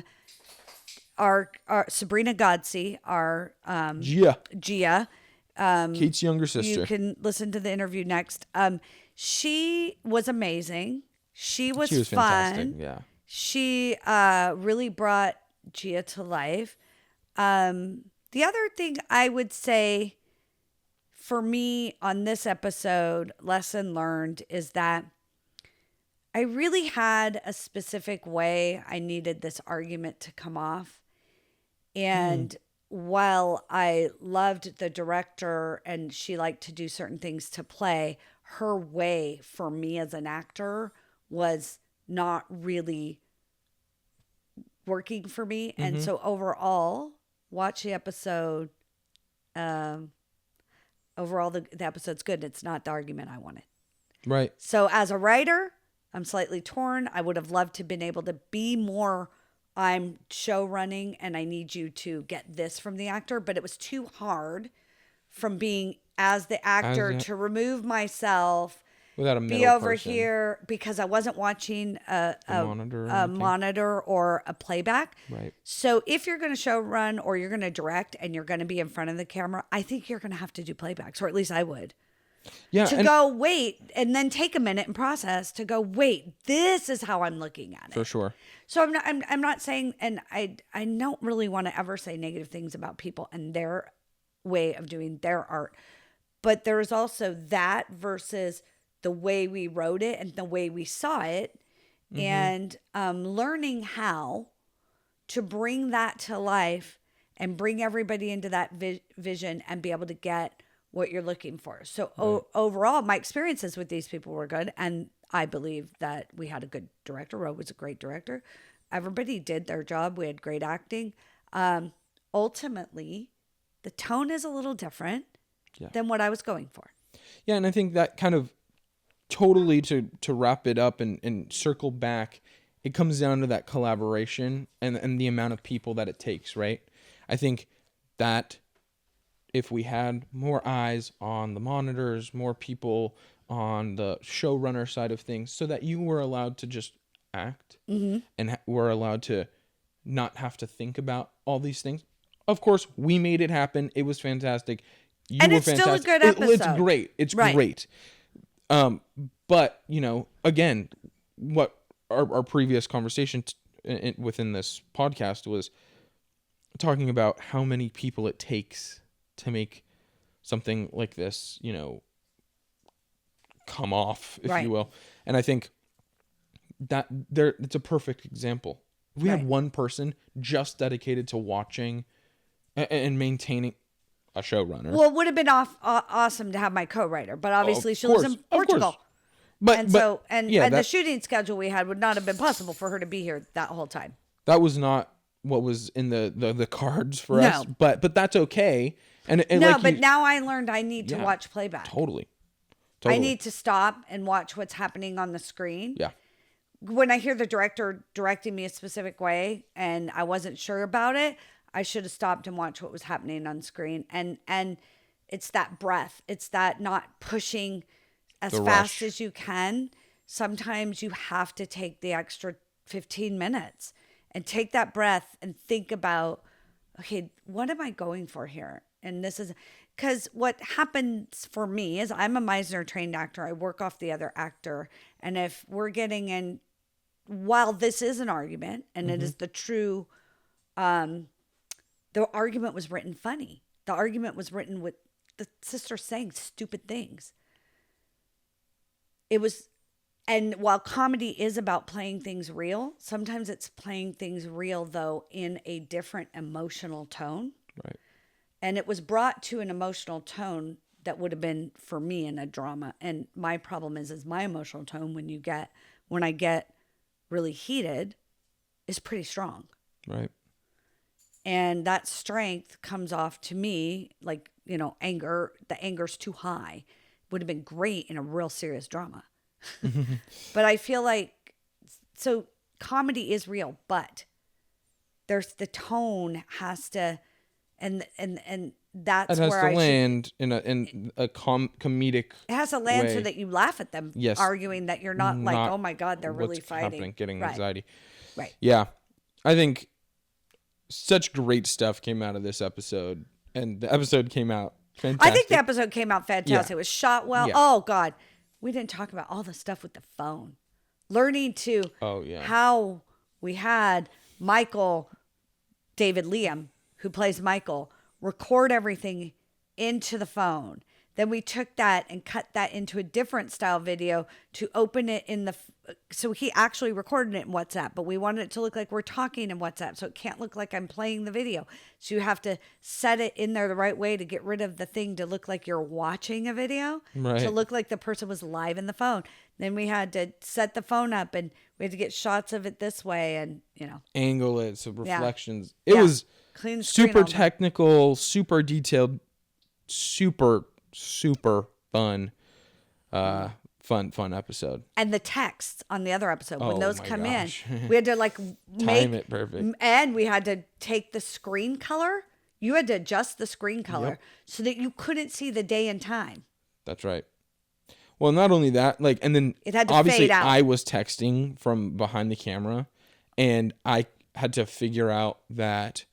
Our Sabrina Godsey, our Gia,
Kate's younger sister.
You can listen to the interview next. She was amazing. She was fun.
Fantastic. Yeah.
She really brought Gia to life. The other thing I would say for me on this episode, lesson learned, is that I really had a specific way I needed this argument to come off. And while I loved the director and she liked to do certain things to play, her way for me as an actor was not really working for me. And so overall, watch the episode. Overall, the episode's good. It's not the argument I wanted.
Right.
So as a writer, I'm slightly torn. I would have loved to have been able to be more, I'm show running and I need you to get this from the actor. But it was too hard from being as the actor to remove myself,
without a middle
be over
person.
Here, because I wasn't watching a monitor or a playback.
Right.
So if you're going to show run or you're going to direct and you're going to be in front of the camera, I think you're going to have to do playbacks, or at least I would.
Yeah.
To go wait and then take a minute and process to go, wait, this is how I'm looking at it.
For sure.
So I'm not saying, and I don't really want to ever say negative things about people and their way of doing their art, but there's also that versus the way we wrote it and the way we saw it, and learning how to bring that to life and bring everybody into that vision and be able to get what you're looking for. So overall, my experiences with these people were good. And I believe that we had a good director. Roe was a great director. Everybody did their job. We had great acting. Ultimately, the tone is a little different than what I was going for.
Yeah. And I think that kind of totally to wrap it up and circle back, it comes down to that collaboration and the amount of people that it takes, right? I think that if we had more eyes on the monitors, more people on the showrunner side of things, so that you were allowed to just act and were allowed to not have to think about all these things. Of course, we made it happen. It was fantastic. You
and
were
it's
fantastic.
Still a good episode.
It's great. It's great. But, again, what our previous conversation within this podcast was talking about how many people it takes to make something like this, come off, if you will. And I think that it's a perfect example. If we had one person just dedicated to watching and maintaining a showrunner.
Well, it would have been awesome to have my co-writer, but obviously she lives in Portugal. And the shooting schedule we had would not have been possible for her to be here that whole time.
That was not what was in the cards for
No.
us, but that's okay. And
No,
like
but now I learned I need to watch playback.
Totally.
I need to stop and watch what's happening on the screen.
Yeah.
When I hear the director directing me a specific way and I wasn't sure about it, I should have stopped and watched what was happening on screen. And it's that breath. It's that not pushing as fast as you can. Sometimes you have to take the extra 15 minutes and take that breath and think about, okay, what am I going for here? And this is because what happens for me is I'm a Meisner trained actor. I work off the other actor. And if we're getting in, while this is an argument and it is the true, the argument was written funny. The argument was written with the sister saying stupid things. It was, and while comedy is about playing things real, sometimes it's playing things real, though, in a different emotional tone.
Right.
And it was brought to an emotional tone that would have been for me in a drama. And my problem is my emotional tone when I get really heated is pretty strong.
Right.
And that strength comes off to me like, anger. The anger's too high. Would have been great in a real serious drama. But I feel like, so comedy is real, but there's the tone has to, and that's
it has
where
to land in a comedic.
It has to land
way.
so that you laugh at them, arguing that you're not like, oh my God, they're really fighting.
Getting anxiety.
Right.
Yeah. I think such great stuff came out of this episode, and the episode came out fantastic.
I think the episode came out fantastic.
Yeah.
It was shot well.
Yeah.
Oh God. We didn't talk about all the stuff with the phone. Learning to how we had Michael, David Liam, who plays Michael, record everything into the phone. Then we took that and cut that into a different style video to open it in so he actually recorded it in WhatsApp, but we wanted it to look like we're talking in WhatsApp. So it can't look like I'm playing the video. So you have to set it in there the right way to get rid of the thing to look like you're watching a video, to look like the person was live in the phone. Then we had to set the phone up and we had to get shots of it this way and,
angle it, so reflections. It was
clean
super technical, super detailed, super fun episode.
And the texts on the other episode, when those come in, we had to
time it perfect.
And we had to take the screen color. You had to adjust the screen color so that you couldn't see the day and time.
That's right. Well, not only that, and then
it had to
obviously
fade out.
I was texting from behind the camera, and I had to figure out that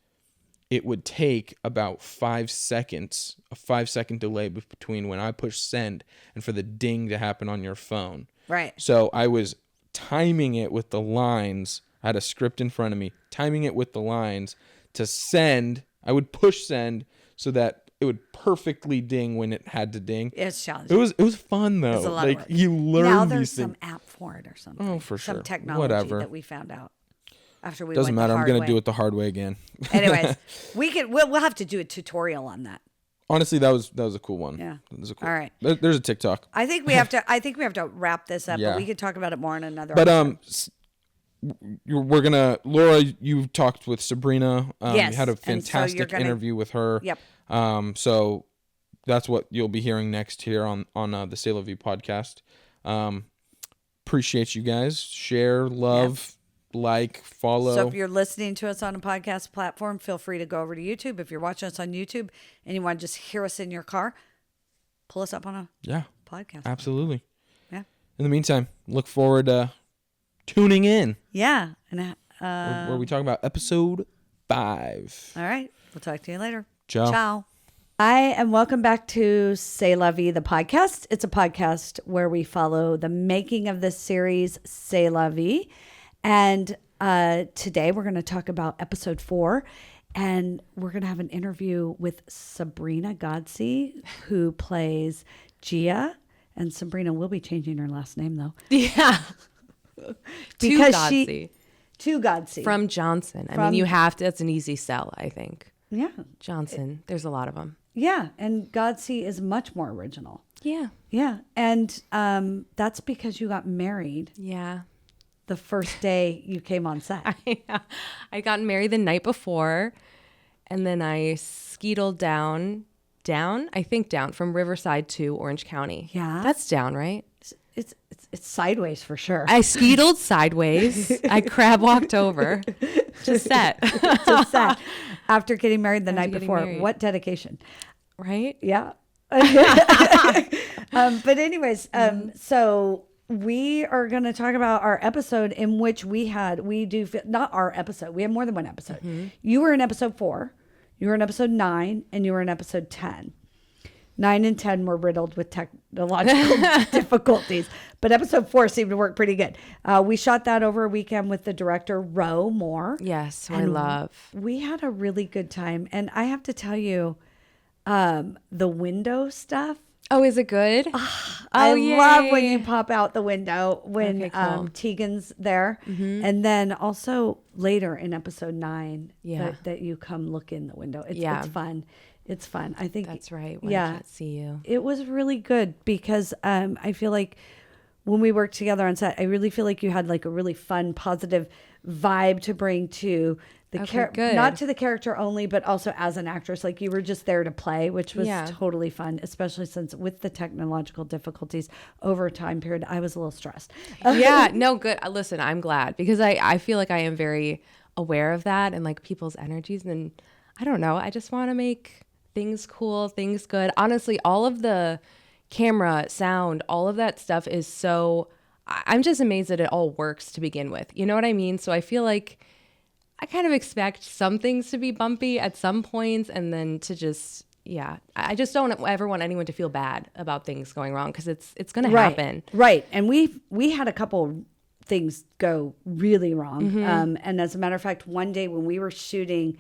it would take about 5 seconds, a 5-second delay between when I push send and for the ding to happen on your phone.
Right.
So I was timing it with the lines. I had a script in front of me, timing it with the lines to send. I would push send so that it would perfectly ding when it had to ding.
It's challenging.
It was fun though.
It was a lot of work.
You learn
now
these
there's
things.
some app for it or something.
Oh, for sure.
Some technology
Whatever.
that we found out. After we
Doesn't
went
matter.
the
I'm gonna
hard
do
way.
it the hard way again.
Anyways, we'll have to do a tutorial on that.
Honestly, that was a cool one.
Yeah.
That was a cool.
All right.
There's a TikTok.
I think we have to wrap this up,
Yeah.
but we could talk about it more in another.
But
episode.
we're gonna Laura. You talked with Sabrina.
Yes.
You had a
And so
fantastic
you're gonna-
interview with her.
Yep.
So that's what you'll be hearing next here on the C'est La Vie podcast. Appreciate you guys. Share, love, follow.
So if you're listening to us on a podcast platform, feel free to go over to YouTube. If you're watching us on YouTube and you want to just hear us in your car, pull us up on a podcast.
Absolutely.
Yeah.
In the meantime, look forward to tuning in.
Yeah. And
where we talk about episode 5.
All right. We'll talk to you later.
Ciao.
Ciao. Hi, and welcome back to C'est La Vie, the podcast. It's a podcast where we follow the making of this series, C'est La Vie. And today we're going to talk about episode 4. And we're going to have an interview with Sabrina Godsey, who plays Gia. And Sabrina will be changing her last name, though.
Yeah.
Because
to Godsey. From Johnson. I mean, you have to, that's an easy sell, I think.
Yeah.
Johnson. There's a lot of them.
Yeah. And Godsey is much more original.
Yeah.
Yeah. And that's because you got married.
Yeah.
the first day you came on set.
I got married the night before, and then I skeetled down from Riverside to Orange County.
Yeah.
That's down, right?
It's sideways for sure.
I skeetled sideways. I crab walked over to set.
To set. After getting married the night before. What dedication.
Right?
Yeah. But anyways, so we are going to talk about our episode in which not our episode. We have more than one episode. Mm-hmm. You were in episode 4, you were in episode 9, and you were in episode 10. 9 and 10 were riddled with technological difficulties, but episode 4 seemed to work pretty good. We shot that over a weekend with the director, Ro Moore.
Yes, I love.
We had a really good time. And I have to tell you, the window stuff.
Oh, is it good?
I love when you pop out the window when
cool.
Teegan's there. Mm-hmm. And then also later in episode 9 that you come look in the window. It's fun. It's fun. I think
that's right. When I can't see you.
It was really good because I feel like when we worked together on set, I really feel like you had like a really fun, positive vibe to bring to the character, not to the character only, but also as an actress. Like you were just there to play, which was totally fun, especially since with the technological difficulties over a time period, I was a little stressed.
Yeah, no, good. Listen, I'm glad because I feel like I am very aware of that and like people's energies. And I don't know, I just want to make things cool, things good. Honestly, all of the camera, sound, all of that stuff is so, I'm just amazed that it all works to begin with. You know what I mean? So I feel like I kind of expect some things to be bumpy at some points and then to just, I just don't ever want anyone to feel bad about things going wrong because it's going to happen.
Right. And we had a couple things go really wrong. Mm-hmm. And as a matter of fact, one day when we were shooting,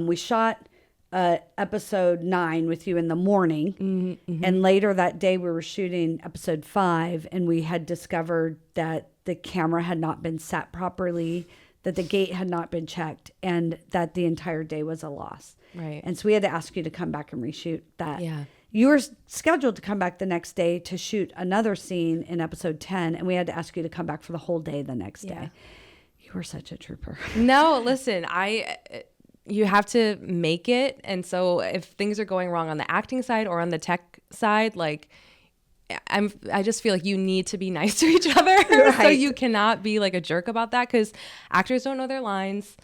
we shot episode 9 with you in the morning. Mm-hmm. And later that day we were shooting episode 5 and we had discovered that the camera had not been set properly, that the gate had not been checked, and that the entire day was a loss.
Right.
And so we had to ask you to come back and reshoot that.
Yeah.
You were scheduled to come back the next day to shoot another scene in episode 10, and we had to ask you to come back for the whole day the next day. You were such a trooper.
No, listen, you have to make it. And so if things are going wrong on the acting side or on the tech side, like I just feel like you need to be nice to each other. Right. So you cannot be like a jerk about that because actors don't know their lines.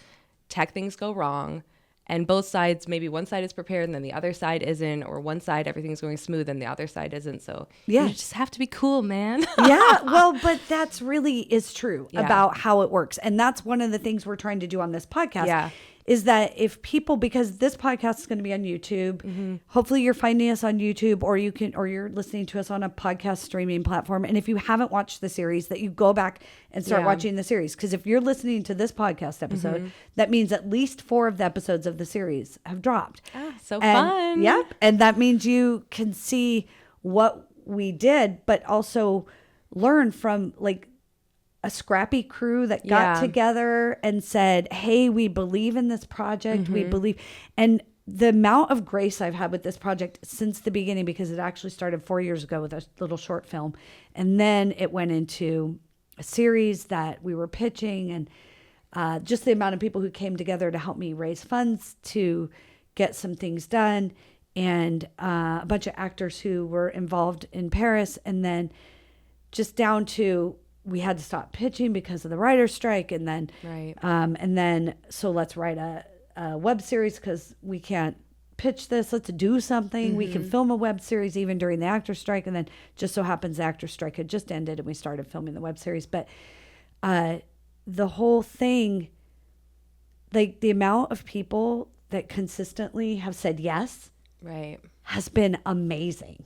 Tech things go wrong. And both sides, maybe one side is prepared and then the other side isn't, or one side everything's going smooth and the other side isn't. So you just have to be cool, man.
Yeah, well, but that's really is true about how it works. And that's one of the things we're trying to do on this podcast. Yeah. Is that if people, because this podcast is going to be on YouTube, mm-hmm. hopefully you're finding us on YouTube or you're listening to us on a podcast streaming platform. And if you haven't watched the series, that you go back and start watching the series. Because if you're listening to this podcast episode, mm-hmm. that means at least 4 of the episodes of the series have dropped.
Fun.
Yep. And that means you can see what we did, but also learn from like a scrappy crew that got together and said, hey, we believe in this project. Mm-hmm. We believe. And the amount of grace I've had with this project since the beginning, because it actually started 4 years ago with a little short film. And then it went into a series that we were pitching, and just the amount of people who came together to help me raise funds to get some things done, and a bunch of actors who were involved in Paris. And then just down to, we had to stop pitching because of the writer's strike. And then, so let's write a web series because we can't pitch this. Let's do something. Mm-hmm. We can film a web series even during the actor's strike. And then just so happens the actor's strike had just ended and we started filming the web series. But the whole thing, like the amount of people that consistently have said yes, has been amazing.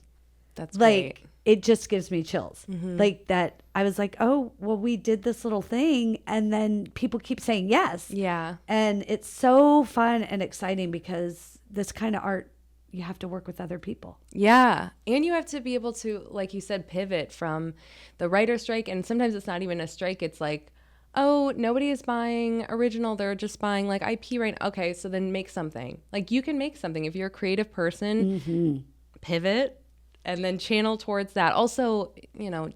That's
like,
great.
It just gives me chills. Mm-hmm. Like that I was like, oh, well, we did this little thing and then people keep saying yes.
Yeah.
And it's so fun and exciting because this kind of art, you have to work with other people.
Yeah. And you have to be able to, like you said, pivot from the writer's strike. And sometimes it's not even a strike. It's like, oh, nobody is buying original. They're just buying like IP right now. Okay, so then make something. Like you can make something. If you're a creative person, mm-hmm. pivot and then channel towards that. Also,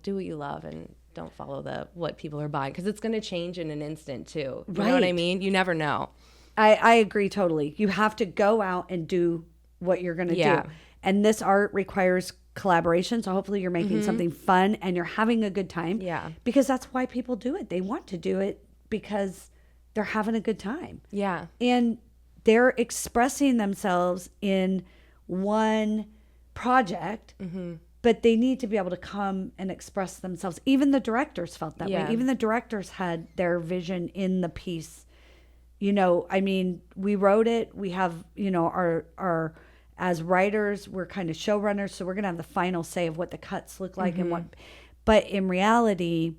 do what you love and don't follow what people are buying, because it's going to change in an instant too. You know what I mean? You never know.
I agree totally. You have to go out and do what you're going to do. And this art requires collaboration. So hopefully you're making something fun and you're having a good time.
Yeah.
Because that's why people do it. They want to do it because they're having a good time.
Yeah.
And they're expressing themselves in one project, but they need to be able to come and express themselves. Even the directors felt that way. Even the directors had their vision in the piece. You know, I mean, we wrote it. We have, you know, our as writers, we're kind of showrunners, so we're going to have the final say of what the cuts look like and what. But in reality,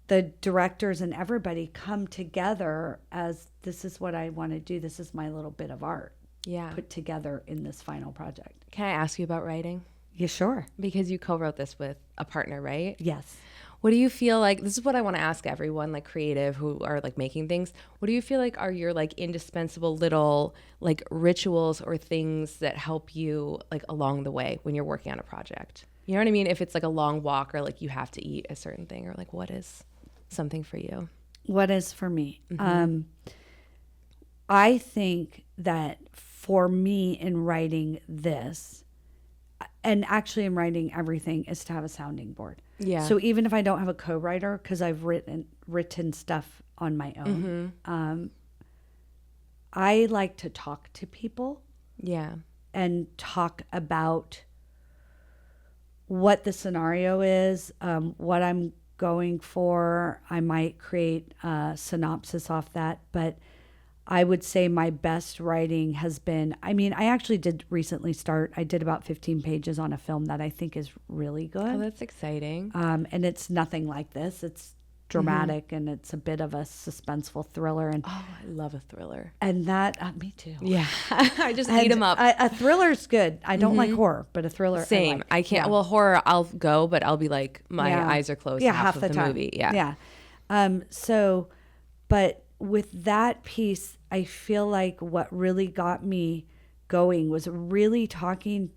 the directors and everybody come together as, this is what I want to do. This is my little bit of art. Put together in this final project.
Can I ask you about writing?
Yeah, sure.
Because you co-wrote this with a partner, right?
Yes.
What do you feel like, this is what I want to ask everyone, like creative who are like making things. What do you feel like are your like indispensable little like rituals or things that help you like along the way when you're working on a project? You know what I mean? If it's like a long walk or like you have to eat a certain thing, or like what is something for you?
What is for me? I think that for me in writing this, and actually in writing everything, is to have a sounding board.
Yeah.
So even if I don't have a co-writer, because I've written stuff on my own, I like to talk to people.
Yeah.
And talk about what the scenario is, what I'm going for. I might create a synopsis off that, but I would say my best writing has been, I mean, I actually did recently I did about 15 pages on a film that I think is really good.
Oh, that's exciting.
And it's nothing like this. It's dramatic and it's a bit of a suspenseful thriller. And
oh, I love a thriller.
And that, me too.
Yeah. I just eat them up.
A thriller's good. I don't like horror, but a thriller.
Same. I can't. Yeah. Well, horror, I'll go, but I'll be like, my eyes are closed half of the time. Movie. Yeah.
So, but with that piece, I feel like what really got me going was really talking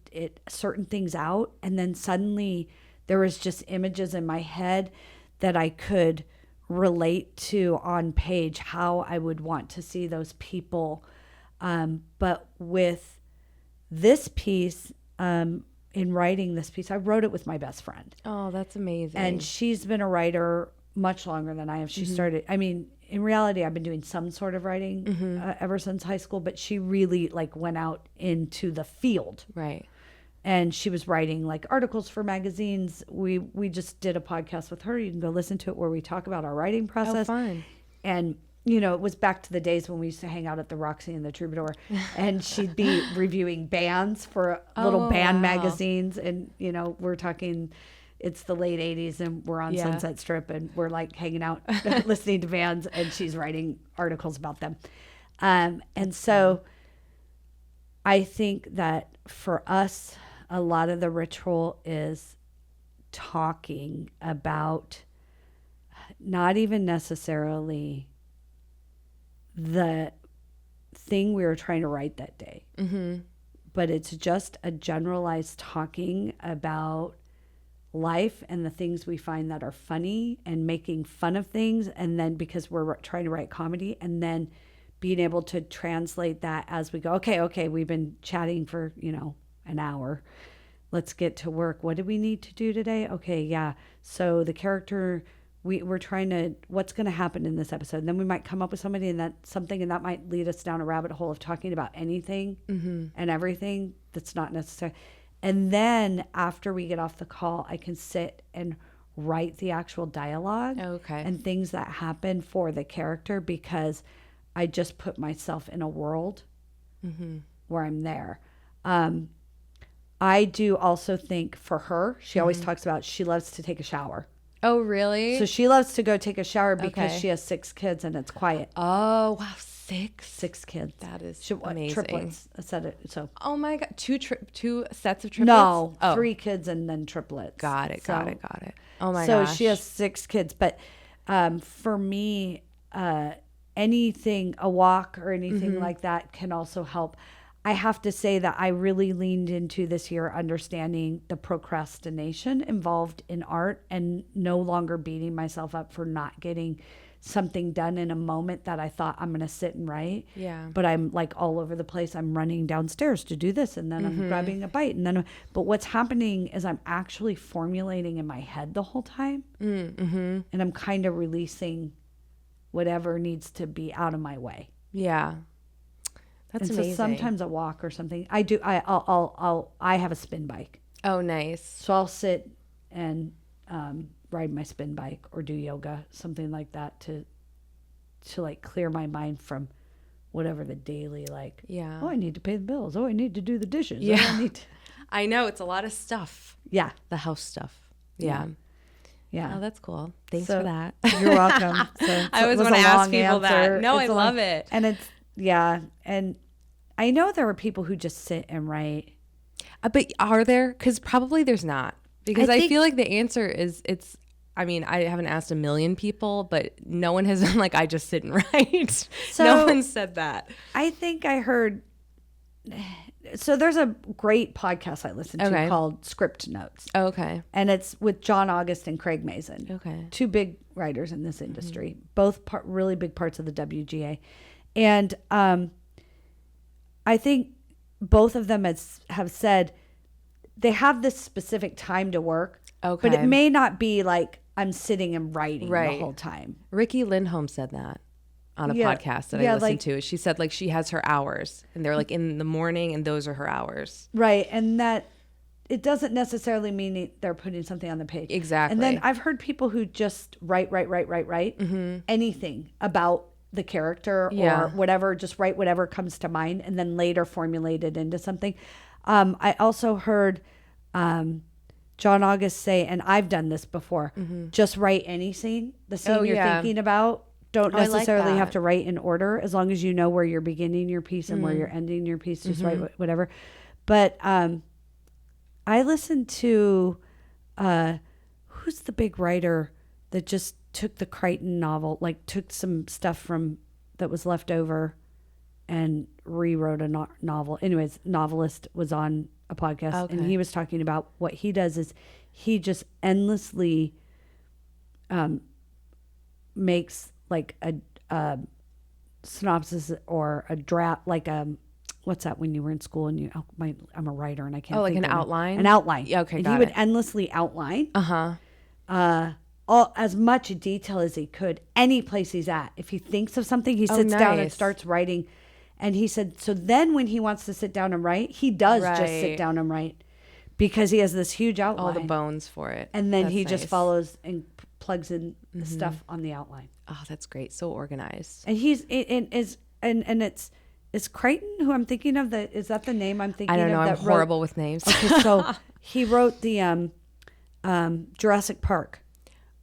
certain things out. And then suddenly there was just images in my head that I could relate to on page, how I would want to see those people. But with this piece, in writing this piece, I wrote it with my best friend.
Oh, that's amazing.
And she's been a writer much longer than I have. She started, I mean, in reality, I've been doing some sort of writing ever since high school, but she really like went out into the field.
Right.
And she was writing like articles for magazines. We just did a podcast with her. You can go listen to it where we talk about our writing process.
Oh, fun.
And, you know, it was back to the days when we used to hang out at the Roxy and the Troubadour. And she'd be reviewing bands for little band magazines. And, you know, we're talking, it's the late 80s and we're on Sunset Strip and we're like hanging out, listening to bands. And she's writing articles about them. And so I think that for us, a lot of the ritual is talking about not even necessarily the thing we were trying to write that day, but it's just a generalized talking about life and the things we find that are funny and making fun of things. And then because we're trying to write comedy, and then being able to translate that as we go, okay, we've been chatting for, you know, an hour. Let's get to work. What do we need to do today? Okay, yeah. So the character, we're trying to, what's going to happen in this episode? And then we might come up with somebody and that might lead us down a rabbit hole of talking about anything and everything that's not necessary. And then after we get off the call, I can sit and write the actual dialogue and things that happen for the character, because I just put myself in a world where I'm there. I do also think for her, she always talks about she loves to take a shower.
Oh, really?
So she loves to go take a shower because she has 6 kids and it's quiet.
Oh, wow. 6
kids.
That is
amazing. Triplets. I said it. So.
Oh my God. Two sets of triplets?
No, 3 kids and then triplets.
Got it. Oh my
gosh. So
gosh.
she has 6 kids. But for me, anything, a walk or anything like that can also help. I have to say that I really leaned into this year understanding the procrastination involved in art and no longer beating myself up for not getting something done in a moment that I thought I'm going to sit and write.
Yeah.
But I'm like all over the place. I'm running downstairs to do this and then I'm grabbing a bite but what's happening is I'm actually formulating in my head the whole time. And I'm kind of releasing whatever needs to be out of my way.
Yeah. That's
and
amazing.
So sometimes a walk or something. I have a spin bike.
Oh, nice.
So I'll sit and ride my spin bike or do yoga, something like that to like clear my mind from whatever the daily like.
Yeah.
Oh, I need to pay the bills. Oh, I need to do the dishes.
Yeah.
Oh, I need to...
I know, it's a lot of stuff.
Yeah.
The house stuff. Yeah.
Yeah.
Oh, that's cool. Thanks
So,
for that.
You're welcome. So
I always
it was
want to
a
ask
long
people that.
answer.
No, I
It's a
love
long-
it.
And it's, yeah. And I know there are people who just sit and write.
But are there? Because probably there's not. Because
I
I
think-
feel like the answer is I mean, I haven't asked a million people, but no one has been like, I just sit and write.
So-
no one said that.
I think I heard. So there's a great podcast I listen to
Okay.
called Script Notes.
Okay.
And it's with John August and Craig Mazin.
Okay.
Two big writers in this industry, both really big parts of the WGA. And I think both of them have said they have this specific time to work.
Okay.
But it may not be like I'm sitting and writing
Right.
the whole time.
Ricky Lindholm said that on a
Yeah.
podcast that
Yeah,
I listened
like-
to. She said like she has her hours and they're like in the morning and those are her hours.
Right. And that it doesn't necessarily mean they're putting something on the page.
Exactly.
And then I've heard people who just write anything about the character
Yeah.
or whatever, just write whatever comes to mind and then later formulate it into something. I also heard John August say, and I've done this before, just write any scene, the scene
Oh,
you're
yeah.
thinking about. Don't
Oh, I like
necessarily have
that.
to write in order as long as you know where you're beginning your piece and where you're ending your piece. Just write whatever. But I listened to who's the big writer that just took the Crichton novel, like took some stuff from that was left over and rewrote a novel. Anyways, novelist was on a podcast and
Okay.
he was talking about what he does is he just endlessly makes like a synopsis or a draft, like what's that when you were in school and I'm a writer and I can't
Oh, like
think
an
of it.
outline?
An outline.
Yeah, okay,
And
got
he would
it.
endlessly outline
Uh-huh.
all as much detail as he could any place he's at. If he thinks of something, he sits down and
nice.
starts writing. And he said, so then when he wants to sit down and write, he does just sit
Right.
down and write because he has this huge outline.
All the bones for it.
And then
That's
he just
nice.
follows and plugs in the stuff on the outline.
Oh, that's great. So organized.
And it's Crichton who I'm thinking of. Is that the name I'm thinking
I
of?
don't know. I'm
that wrote-
horrible with names.
Okay, so he wrote the Jurassic Park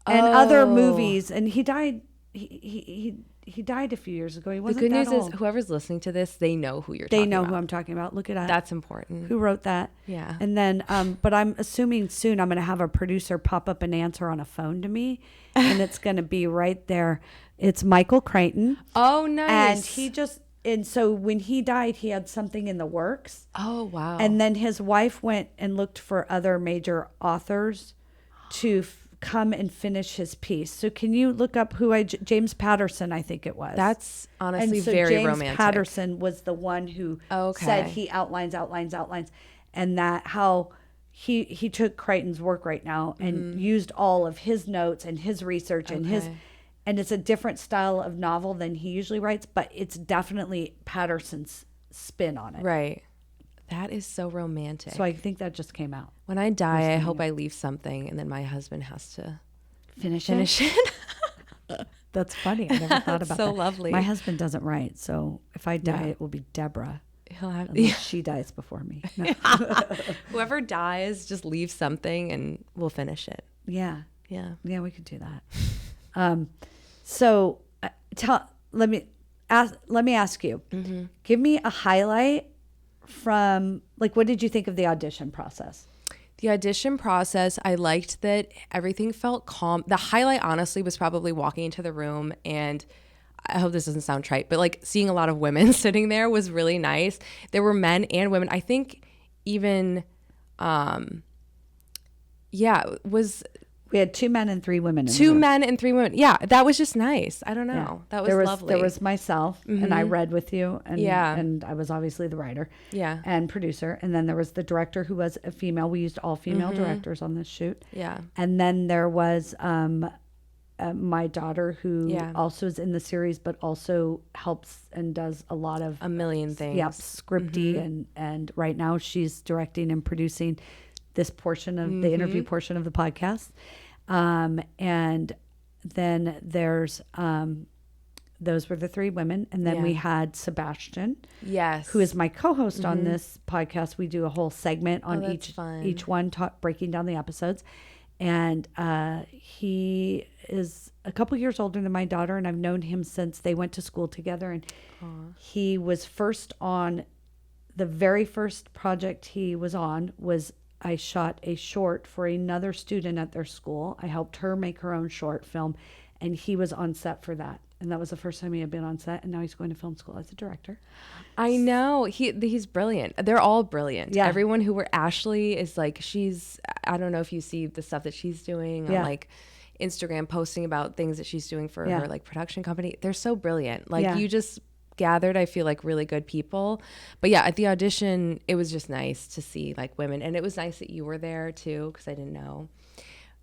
and other
Oh.
movies, and he died. He died a few years ago. He
The
wasn't
good
that
news
old.
is whoever's listening to this, they know who you're
They
talking
know
about.
who I'm talking about. Look it up.
That's important.
Who wrote that?
Yeah.
And then, but I'm assuming soon I'm going to have a producer pop up an answer on a phone to me, and it's going to be right there. It's Michael Crichton.
Oh, nice.
And so when he died, he had something in the works.
Oh, wow.
And then his wife went and looked for other major authors to come and finish his piece. So can you look up James Patterson, I think it was.
That's honestly
and so
very
James
romantic.
Patterson was the one who
Okay.
said he outlines. And that how he took Crichton's work right now and used all of his notes and his research and
Okay.
and it's a different style of novel than he usually writes, but it's definitely Patterson's spin on it.
Right. That is so romantic.
So I think that just came out.
When I die, I hope I leave something and then my husband has to
Finish
it.
That's funny. I never thought about
so
that.
lovely.
My husband doesn't write, so if I die,
Yeah.
it will be Deborah.
He'll have
Unless she dies before me. No.
whoever dies, just leave something and we'll finish it.
Yeah.
Yeah.
Yeah, we could do that. So let me ask you.
Mm-hmm.
Give me a highlight from what did you think of the audition process?
The audition process, I liked that everything felt calm. The highlight, honestly, was probably walking into the room and I hope this doesn't sound trite, but like seeing a lot of women sitting there was really nice. There were men and women. I think even,
We had 2 men and 3 women.
Two men and 3 women. Yeah, that was just nice. I don't know.
Yeah.
That was lovely.
There was myself, and I read with you, and
Yeah.
and I was obviously the writer,
Yeah.
and producer, and then there was the director who was a female. We used all female directors on this shoot.
Yeah.
And then there was my daughter who
Yeah.
also is in the series, but also helps and does a lot of
A million things.
Yep, scripty, and right now she's directing and producing this portion of the interview portion of the podcast. And then there's those were the 3 women, and then we had Sebastian,
Yes.
who is my co-host on this podcast. We do a whole segment on
that's
each
fun.
each one, breaking down the episodes. And he is a couple years older than my daughter, and I've known him since they went to school together. And he was first on the very first project he was on was I shot a short for another student at their school. I helped her make her own short film, and he was on set for that. And that was the first time he had been on set, and now he's going to film school as a director.
I know. He's brilliant. They're all brilliant.
Yeah.
Everyone who Ashley is like, I don't know if you see the stuff that she's doing on like Instagram, posting about things that she's doing for her like production company. They're so brilliant. Like you just gathered, I feel like, really good people. But yeah, at the audition, it was just nice to see like women, and it was nice that you were there too, because I didn't know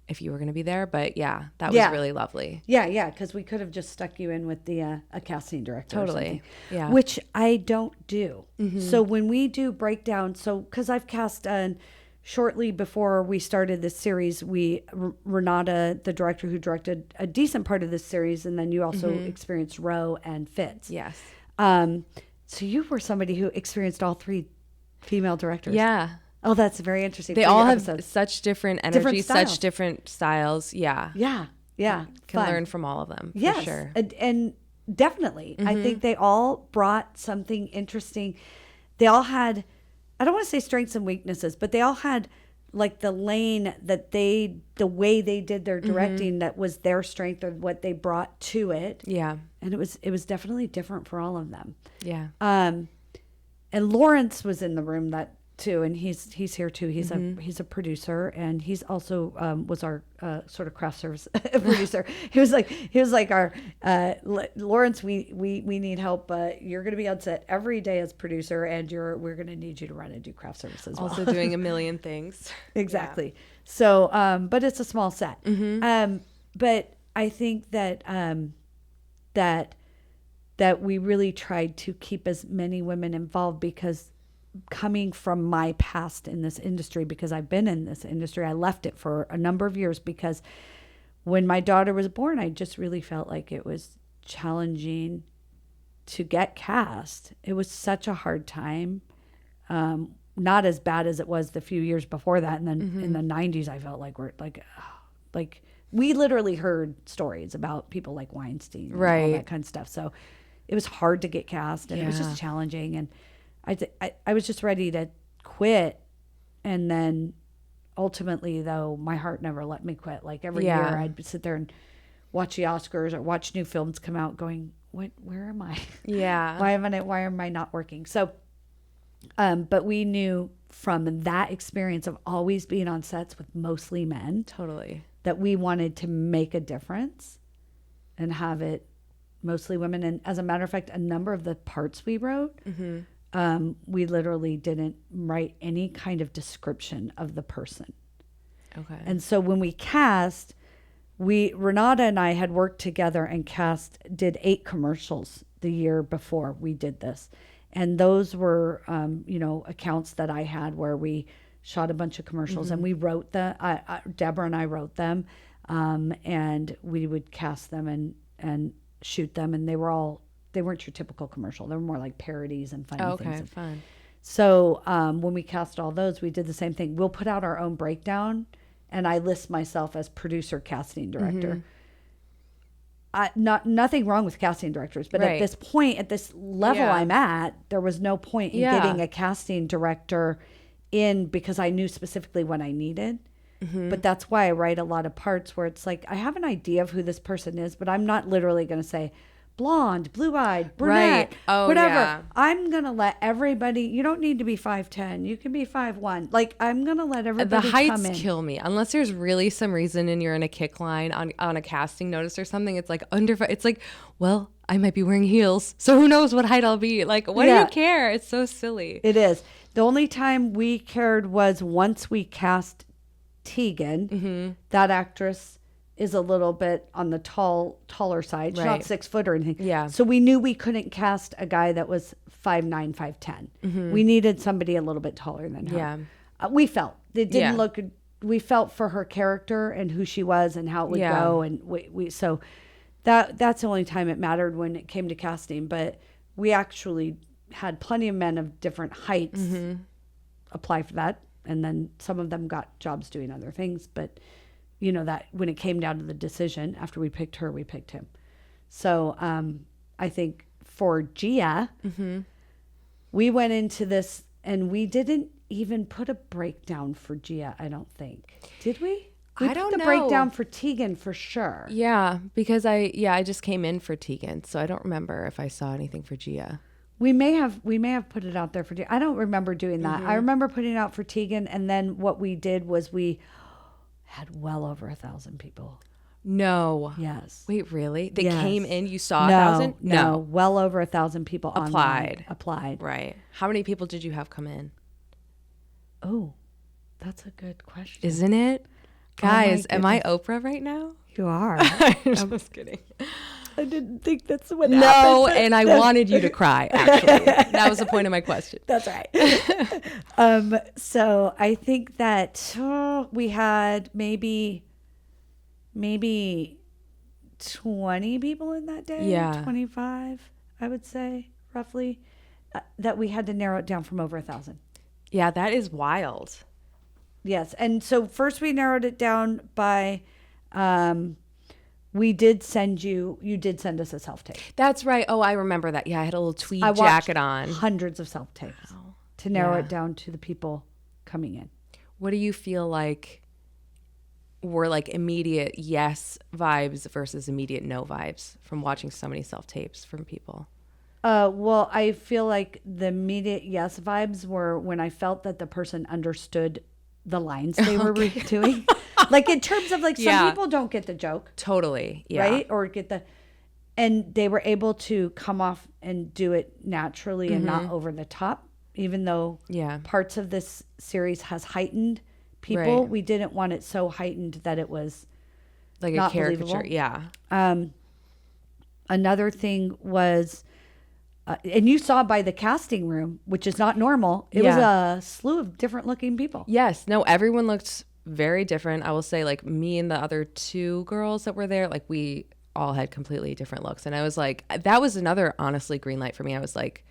if you were going to be there. But yeah, that was really lovely.
Yeah, because we could have just stuck you in with the a casting director.
Totally.
Or something,
Yeah.
which I don't do. So when we do breakdown, because I've cast shortly before we started this series, Renata, the director who directed a decent part of this series, and then you also experienced Roe and Fitz.
Yes.
So you were somebody who experienced all 3 female directors.
Yeah.
Oh, that's very interesting.
They
For
all
your
have
episodes.
such different energies,
styles.
such different styles. Yeah.
Yeah.
Can
Fun.
learn from all of them.
Yes,
For sure.
and definitely. I think they all brought something interesting. They all had, I don't want to say strengths and weaknesses, but they all had like the lane that the way they did their directing that was their strength or what they brought to it.
Yeah.
And it was definitely different for all of them.
Yeah.
And Lawrence was in the room that too, and he's here too. He's a producer, and he's also was our sort of craft service producer. He was like our Lawrence. We need help. You're going to be on set every day as producer, and we're going to need you to run and do craft service as well.
Also doing a million things.
Exactly. Yeah. So, but it's a small set. But I think that that we really tried to keep as many women involved, because coming from my past in this industry, because I've been in this industry, I left it for a number of years because when my daughter was born, I just really felt like it was challenging to get cast. It was such a hard time. Not as bad as it was the few years before that. And then in the 90s, I felt like like we literally heard stories about people like Weinstein and all that kind of stuff. So it was hard to get cast, and it was just challenging. And I was just ready to quit. And then ultimately, though, my heart never let me quit. Like every year I'd sit there and watch the Oscars or watch new films come out going, where am I?
Yeah.
Why am I not working? So, but we knew from that experience of always being on sets with mostly men,
Totally,
that we wanted to make a difference and have it mostly women. And as a matter of fact, a number of the parts we wrote, we literally didn't write any kind of description of the person.
Okay.
And so when we cast, Renata and I had worked together and did 8 commercials the year before we did this. And those were, accounts that I had where we shot a bunch of commercials and we wrote Deborah and I wrote them, and we would cast them and shoot them. And they weren't your typical commercial. They were more like parodies and funny things.
Okay, fun.
So when we cast all those, we did the same thing. We'll put out our own breakdown, and I list myself as producer, casting director. Nothing wrong with casting directors, but at this point, at this level I'm at, there was no point in getting a casting director in, because I knew specifically what I needed. But that's why I write a lot of parts where it's like, I have an idea of who this person is, but I'm not literally going to say, blonde, blue-eyed, brunette,
Right. Oh,
whatever.
yeah.
I'm going to let everybody, you don't need to be 5'10". You can be 5'1". Like, I'm going to let everybody
The heights
come in.
kill me unless there's really some reason and you're in a kick line on a casting notice or something. It's like it's like, well, I might be wearing heels, so who knows what height I'll be. Like, what do you care? It's so silly.
It is. The only time we cared was once we cast Teegan.
Mm-hmm.
That actress is a little bit on the taller side. She's not
Right.
6 foot or anything.
Yeah.
So we knew we couldn't cast a guy that was 5'9", 5'10". We needed somebody a little bit taller than her.
Yeah.
We felt it didn't
Yeah.
look. We felt for her character and who she was and how it would
Yeah.
go, and we so that's the only time it mattered when it came to casting. But we actually had plenty of men of different heights apply for that, and then some of them got jobs doing other things. But you know that when it came down to the decision, after we picked her, we picked him. So I think for Gia, we went into this and we didn't even put a breakdown for Gia, I don't think. Did we? We
I don't
put the
know.
breakdown for Teegan for sure.
Yeah, because I just came in for Teegan, so I don't remember if I saw anything for Gia.
We may have put it out there for Teegan. I don't remember doing that. I remember putting it out for Teegan, and then what we did was we had well over 1,000 people.
No.
Yes.
Wait, really? They
Yes.
came in, you saw
No,
1,000?
no, well over 1,000 people
Applied.
Applied.
Right. How many people did you have come in?
Oh, that's a good question.
Isn't it?
Oh my
Guys, am I Oprah right now?
You are.
I'm just kidding.
I didn't think that's what
No,
happened.
and I wanted you to cry, actually. That was the point of my question.
That's right. So I think that we had maybe 20 people in that day.
Yeah.
25, I would say, roughly, that we had to narrow it down from over 1,000.
Yeah, that is wild.
Yes. And so first we narrowed it down by, you did send us a self-tape.
That's right. Oh, I remember that. Yeah, I had a little tweed
I watched
jacket on.
hundreds of self-tapes to narrow it down to the people coming in.
What do you feel like were like immediate yes vibes versus immediate no vibes from watching so many self-tapes from people?
Well, I feel like the immediate yes vibes were when I felt that the person understood the lines they were doing. Like in terms of like some people don't get the joke.
Totally. Yeah.
Right? Or and they were able to come off and do it naturally and not over the top, even though parts of this series has heightened people.
Right.
We didn't want it so heightened that it was
Like
not
a caricature.
believable.
Yeah.
Another thing was, and you saw by the casting room, which is not normal, it was a slew of different looking people.
Yes. No, everyone looked very different. I will say, like, me and the other two girls that were there, like, we all had completely different looks. And I was like, that was another, honestly, green light for me. I was like,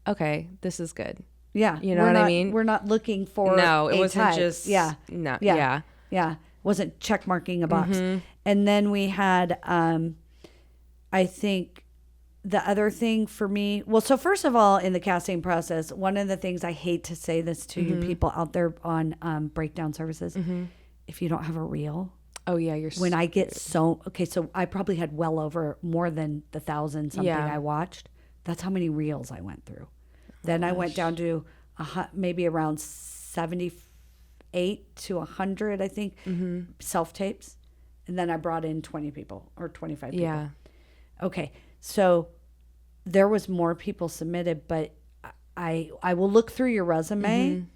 okay, this is good.
Yeah.
You know what I mean?
We're not looking for
No, it
a
wasn't
type.
just,
Yeah.
No,
Yeah. Wasn't check marking a box. And then we had, I think the other thing for me, well, so first of all, in the casting process, one of the things I hate to say this to you people out there on breakdown services, if you don't have a reel.
Oh, yeah.
When I get so I probably had well over more than the 1,000 something I watched. That's how many reels I went through. Then I went down to maybe around 78 to 100, I think, self-tapes. And then I brought in 20 people or 25 people.
Yeah.
Okay. So there was more people submitted, but I will look through your resume,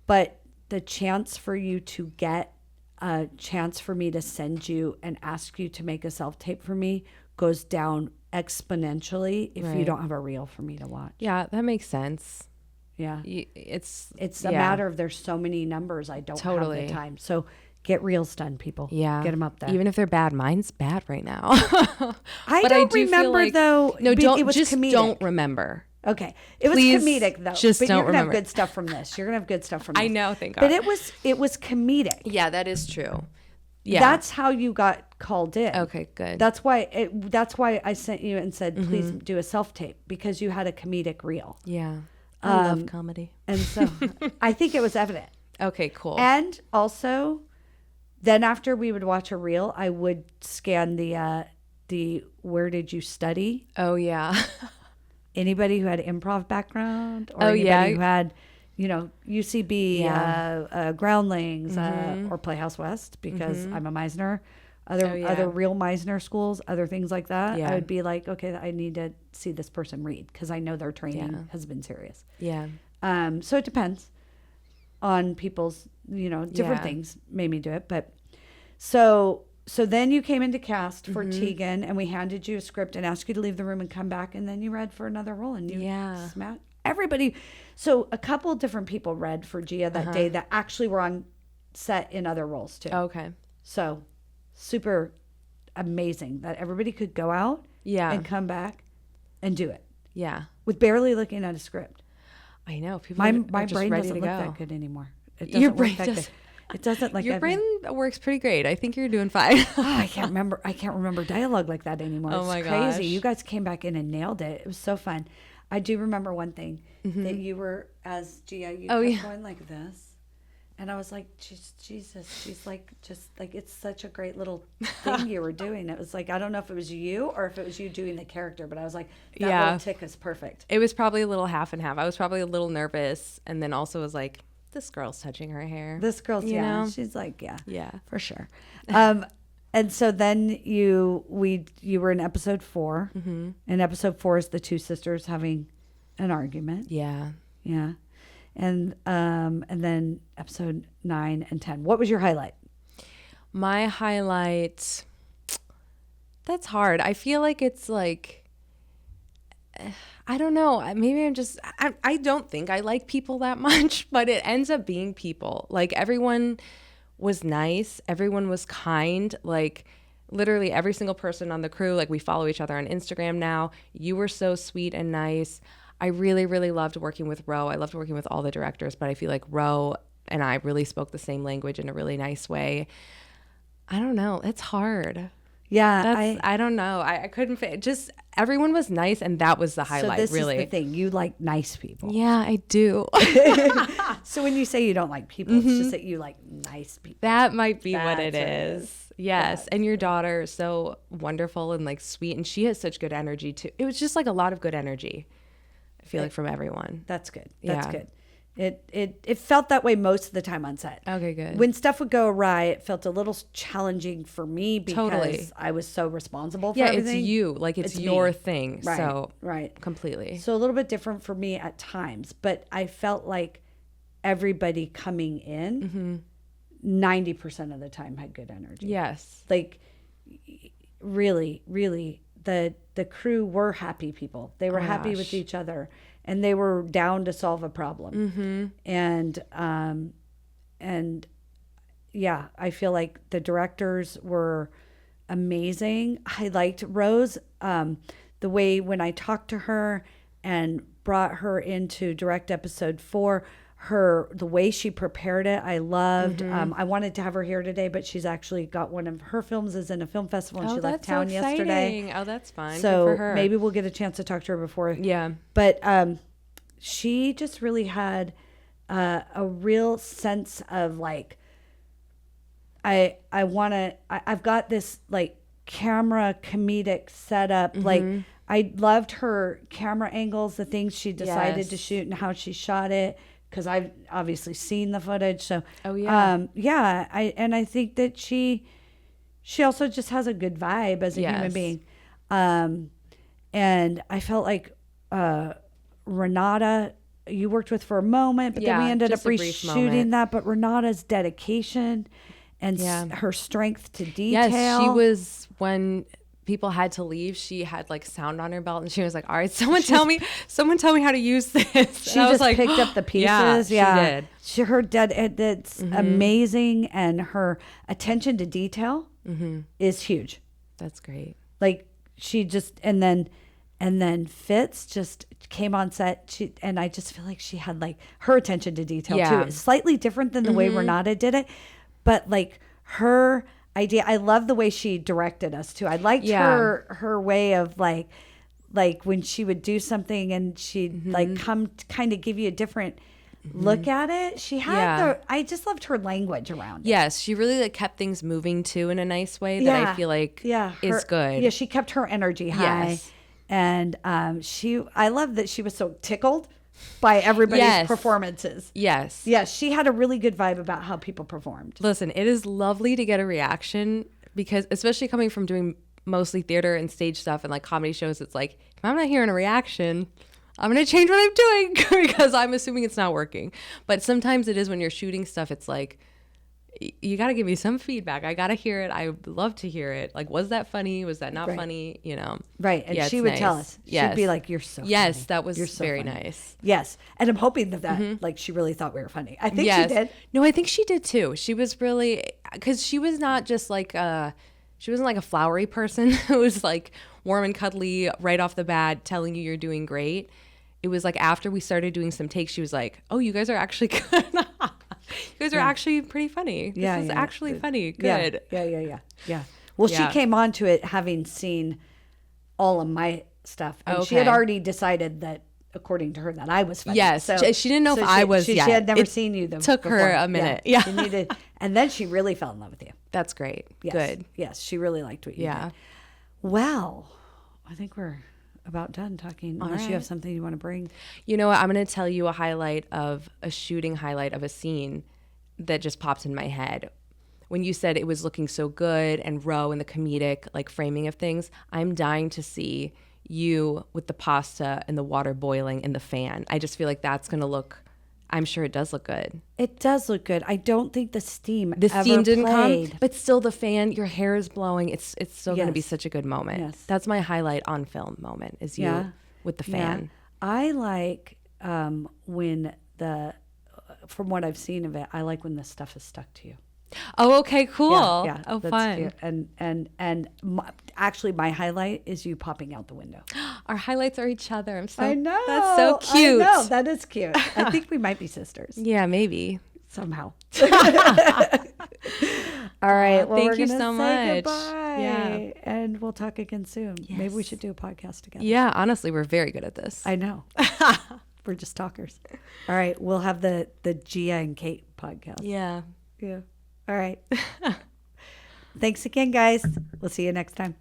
but the chance for you to get a chance for me to send you and ask you to make a self-tape for me goes down exponentially if you don't have a reel for me to watch.
Yeah, that makes sense.
Yeah.
It's
a matter of there's so many numbers I don't have the time. So get reels done, people.
Yeah.
Get them up there.
Even if they're bad. Mine's bad right now.
I
But
don't
do feel
remember
like,
though.
No,
it was
just
comedic.
don't remember.
Okay. It
Please
was comedic though.
just
but
don't
you're gonna
remember.
have good stuff from this. You're gonna have good stuff from this.
I know, thank God.
But it was comedic.
Yeah, that is true. Yeah.
That's how you got called in.
Okay, good.
That's why I sent you and said, please do a self-tape because you had a comedic reel.
Yeah. I love comedy.
And so I think it was evident.
Okay, cool.
And also, then after we would watch a reel, I would scan the where did you study?
Oh yeah.
Anybody who had improv background, or
Oh,
anybody
yeah.
who had, UCB,
Yeah.
Groundlings, or Playhouse West, because I'm a Meisner, other real Meisner schools, other things like that.
Yeah.
I would be like, okay, I need to see this person read because I know their training has been serious.
Yeah.
So it depends on people's, different things made me do it. But so then you came into cast for Teegan, and we handed you a script and asked you to leave the room and come back, and then you read for another role, and you smacked everybody. So a couple different people read for Gia that day that actually were on set in other roles too.
Okay.
So super amazing that everybody could go out and come back and do it
Yeah.
with barely looking at a script.
I know. People
My
are just
brain
ready
doesn't
to
look
go.
that good anymore. It
Your
doesn't
brain
work that
does.
good. It doesn't like
Your brain works pretty great. I think you're doing fine.
I can't remember dialogue like that anymore.
Oh
It's
my
crazy.
gosh.
You guys came back in and nailed it. It was so fun. I do remember one thing that you were, as Gia, you kept going like this. And I was like, Jesus, she's like, just like, it's such a great little thing you were doing. It was like, I don't know if it was you or if it was you doing the character, but I was like, that little tick is perfect.
It was probably a little half and half. I was probably a little nervous, and then also was like, this girl's touching her hair.
This girl's,
You know?
she's like,
Yeah.
for sure. And so then you were in episode 4, and episode 4 is the two sisters having an argument.
Yeah.
Yeah. And then episode 9 and 10. What was your highlight?
My highlight, that's hard. I feel like it's like, I don't know. Maybe I don't think I like people that much, but it ends up being people. Like, everyone was nice. Everyone was kind. Like, literally every single person on the crew, like, we follow each other on Instagram now. You were so sweet and nice. I really, really loved working with Ro. I loved working with all the directors, but I feel like Ro and I really spoke the same language in a really nice way. I don't know. It's hard.
Yeah.
I don't know. I couldn't just everyone was nice, and that was the highlight,
so this
really.
is the thing. You like nice people.
Yeah, I do.
So when you say you don't like people, it's just that you like nice people.
That might be what it
That's
is. Yes. And your daughter is so wonderful and like sweet, and she has such good energy too. It was just like a lot of good energy, I feel like, from everyone.
That's good. That's
Yeah.
good. It felt that way most of the time on set.
Okay, good.
When stuff would go awry, it felt a little challenging for me because
Totally.
I was so responsible for
Yeah,
everything.
it's you. Like, it's
me.
your thing.
Right,
So
right.
completely.
So a little bit different for me at times, but I felt like everybody coming in 90% of the time had good energy.
Yes.
Like, really, really, the crew were happy people. They were happy with
gosh.
each other, and they were down to solve a problem. And yeah, I feel like the directors were amazing. I liked Rose, the way when I talked to her and brought her into direct episode 4, the way she prepared it, I loved. I wanted to have her here today, but she's actually got one of her films is in a film festival, and she left
that's so
town yesterday.
exciting. Oh, that's fun.
So
Good for her.
maybe we'll get a chance to talk to her before.
Yeah.
But she just really had a real sense of like, I've got this like camera comedic setup. Like, I loved her camera angles, the things she decided to
Yes.
shoot and how she shot it, because I've obviously seen the footage. So
Oh, yeah.
I think that she also just has a good vibe as a human
Yes.
being. And I felt like Renata, you worked with for a moment, but then we
Yeah,
ended up
just a brief
reshooting
moment.
that. But Renata's dedication and her strength to detail.
Yes, she was, when people had to leave, she had like sound on her belt, and she was like, all right, someone tell me how to use this.
She
And I was
just
like,
picked up the pieces.
Yeah, she did.
It's amazing, and her attention to detail is huge.
That's great.
Like, she just and then Fitz just came on set. And I just feel like she had like her attention to detail too. It's slightly different than the way Renata did it, but like her idea, I love the way she directed us too. I liked her way of like when she would do something and she'd like come to kind of give you a different look at it. She had I just loved her language around it.
Yes, she really like kept things moving too in a nice way that I feel like is good.
Yeah, she kept her energy high.
Yes.
And I love that she was so tickled by everybody's performances.
Yes.
Yes, she had a really good vibe about how people performed.
Listen, it is lovely to get a reaction because especially coming from doing mostly theater and stage stuff and like comedy shows, it's like, if I'm not hearing a reaction, I'm going to change what I'm doing because I'm assuming it's not working. But sometimes it is when you're shooting stuff, it's like, you got to give me some feedback. I got to hear it. I would love to hear it. Like, was that funny? Was that not funny? You know?
Right. And she would tell us.
Yes.
She'd be like, you're so funny.
Yes, that was
You're so
very
funny.
nice.
Yes. And I'm hoping that like, she really thought we were funny. I think she did.
No, I think she did too. She was really, because she was not just like, she wasn't like a flowery person who was like warm and cuddly right off the bat telling you you're doing great. It was like after we started doing some takes, she was like, oh, you guys are actually good. You guys are actually pretty funny. This is actually funny. Good.
Yeah. Well, she came on to it having seen all of my stuff. And she had already decided that, according to her, that I was funny.
Yes. So, she didn't know if I was
yet. She had never seen you
took
before.
her a minute. Yeah.
She needed, and then she really fell in love with you.
That's great.
Yes.
Good.
Yes. She really liked what you did. Well, I think we're about done talking, unless you have something you want to bring.
You know what? I'm going to tell you a shooting highlight of a scene that just popped in my head. When you said it was looking so good and raw and the comedic like framing of things, I'm dying to see you with the pasta and the water boiling and the fan. I just feel like that's going to look, I'm sure it does look good.
It does look good. I don't think the steam
didn't
played.
come, but still the fan, your hair is blowing. It's still going to be such a good moment.
Yes.
That's my highlight on film moment is you with the fan.
Yeah. I like when from what I've seen of it, I like when the stuff is stuck to you.
Oh, okay, cool.
Yeah,
oh,
that's
fun.
Cute. And actually, my highlight is you popping out the window.
Our highlights are each other.
I know.
That's so cute.
I know. That is cute. I think we might be sisters.
Yeah, maybe.
Somehow. All right. Well,
thank you so
say
much.
Goodbye,
Yeah.
And we'll talk again soon.
Yes.
Maybe we should do a podcast together.
Yeah, honestly, we're very good at this.
I know. We're just talkers. All right. We'll have the Gia and Kate podcast.
Yeah.
Yeah. All right. Thanks again, guys. We'll see you next time.